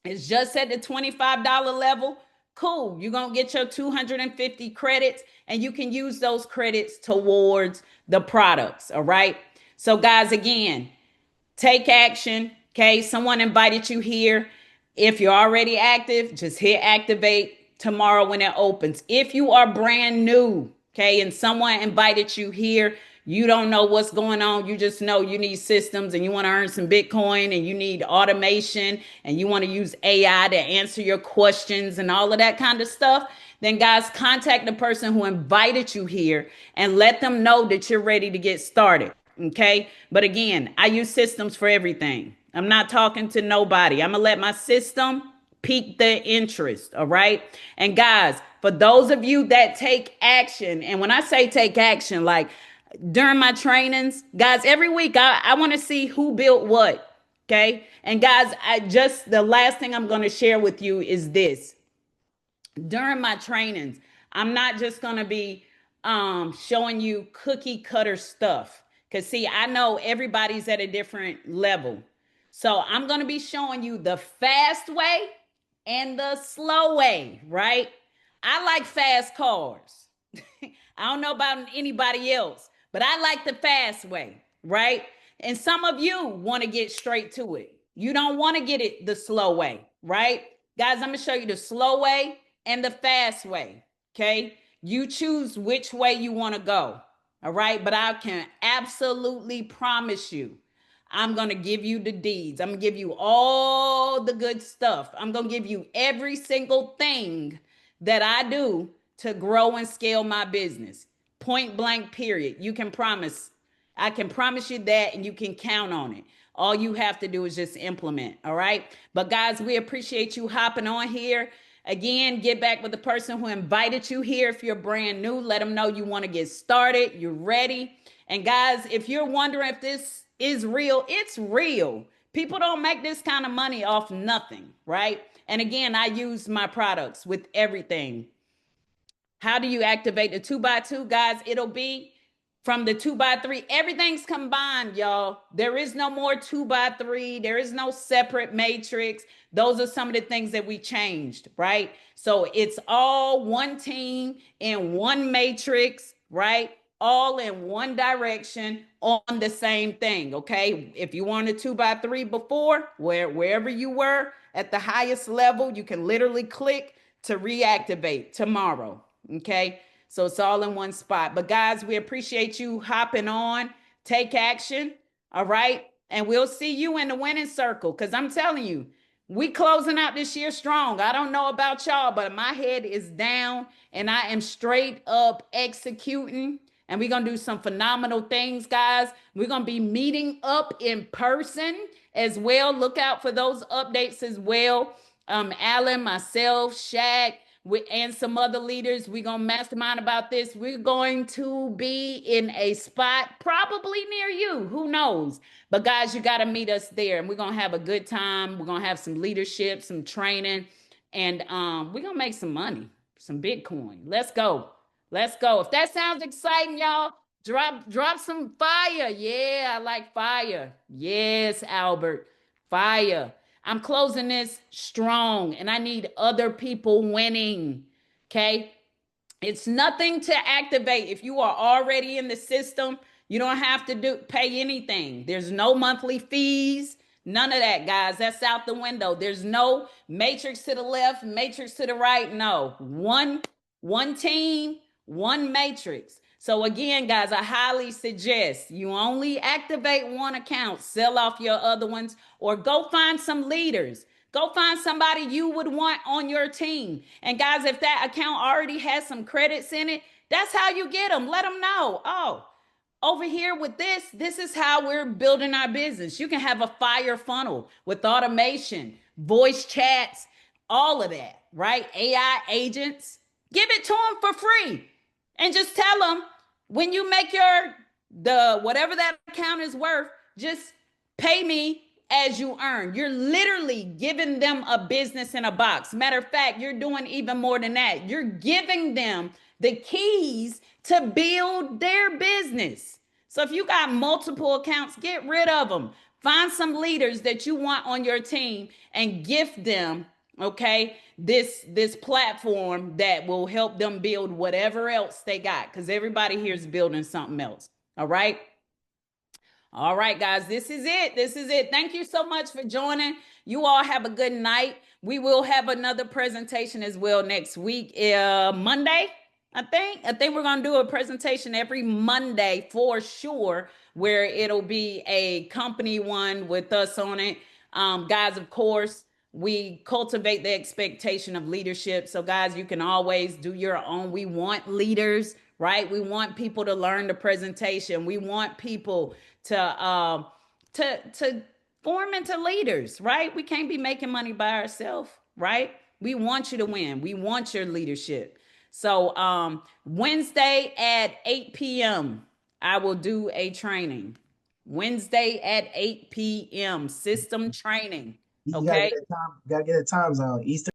is just at the $25 level, cool. You're going to get your 250 credits and you can use those credits towards the products, all right? So, guys, again, take action, okay? Someone invited you here. If you're already active, just hit activate tomorrow when it opens. If you are brand new, okay, and someone invited you here, you don't know what's going on. You just know you need systems and you want to earn some Bitcoin and you need automation and you want to use AI to answer your questions and all of that kind of stuff. Then, guys, contact the person who invited you here and let them know that you're ready to get started. Okay. But again, I use systems for everything. I'm not talking to nobody. I'm going to let my system pique the interest. All right. And guys, for those of you that take action, and when I say take action, like during my trainings, guys, every week I want to see who built what. Okay. And guys, the last thing I'm going to share with you is this. During my trainings, I'm not just going to be showing you cookie cutter stuff, because see, I know everybody's at a different level. So I'm going to be showing you the fast way and the slow way, right? I like fast cars. I don't know about anybody else, but I like the fast way, right? And some of you want to get straight to it. You don't want to get it the slow way, right? Guys, I'm going to show you the slow way and the fast way, okay? You choose which way you want to go, all right? But I can absolutely promise you, I'm going to give you the deeds. I'm going to give you all the good stuff. I'm going to give you every single thing that I do to grow and scale my business. Point blank, period. You can promise. I can promise you that, and you can count on it. All you have to do is just implement. All right. But guys, we appreciate you hopping on here. Again, get back with the person who invited you here. If you're brand new, let them know you want to get started. You're ready. And guys, if you're wondering if this is real, it's real. People don't make this kind of money off nothing, right? And again, I use my products with everything. How do you activate the 2x2, guys? It'll be from the 2x3. Everything's combined, y'all. There is no more 2x3. There is no separate matrix. Those are some of the things that we changed, right? So it's all one team in one matrix, right? All in one direction on the same thing, okay? If you wanted 2x3 before, wherever you were at the highest level, you can literally click to reactivate tomorrow. Okay. So it's all in one spot. But guys, we appreciate you hopping on. Take action. All right. And we'll see you in the winning circle. Because I'm telling you, we closing out this year strong. I don't know about y'all, but my head is down and I am straight up executing. And we're going to do some phenomenal things, guys. We're going to be meeting up in person as well. Look out for those updates as well. Alan, myself, Shaq, and some other leaders, we're going to mastermind about this. We're going to be in a spot probably near you. Who knows? But guys, you got to meet us there, and we're going to have a good time. We're going to have some leadership, some training, and we're going to make some money, some Bitcoin. Let's go. Let's go. If that sounds exciting, y'all, drop some fire. Yeah, I like fire. Yes, Albert. Fire. I'm closing this strong, and I need other people winning. Okay. It's nothing to activate. If you are already in the system, you don't have to pay anything. There's no monthly fees. None of that, guys. That's out the window. There's no matrix to the left, matrix to the right. No. One team, one matrix. So again, guys, I highly suggest you only activate one account, sell off your other ones, or go find some leaders. Go find somebody you would want on your team. And guys, if that account already has some credits in it, that's how you get them. Let them know. Oh, over here with this is how we're building our business. You can have a fire funnel with automation, voice chats, all of that, right? AI agents. Give it to them for free. And just tell them when you make the whatever that account is worth, just pay me as you earn. You're literally giving them a business in a box. Matter of fact, you're doing even more than that. You're giving them the keys to build their business. So if you got multiple accounts, get rid of them. Find some leaders that you want on your team and gift them, okay, this platform that will help them build whatever else they got, because everybody here is building something else. All right. All right, guys, this is it. This is it. Thank you so much for joining. You all have a good night. We will have another presentation as well next week, Monday. I think we're gonna do a presentation every Monday for sure, where it'll be a company one with us on it. Guys, of course, we cultivate the expectation of leadership. So, guys, you can always do your own. We want leaders, right? We want people to learn the presentation. We want people to form into leaders, right? We can't be making money by ourselves, right? We want you to win. We want your leadership. So Wednesday at 8 p.m., I will do a training. Wednesday at 8 p.m. system training. You gotta Okay. get that time. Gotta get that time zone. Eastern.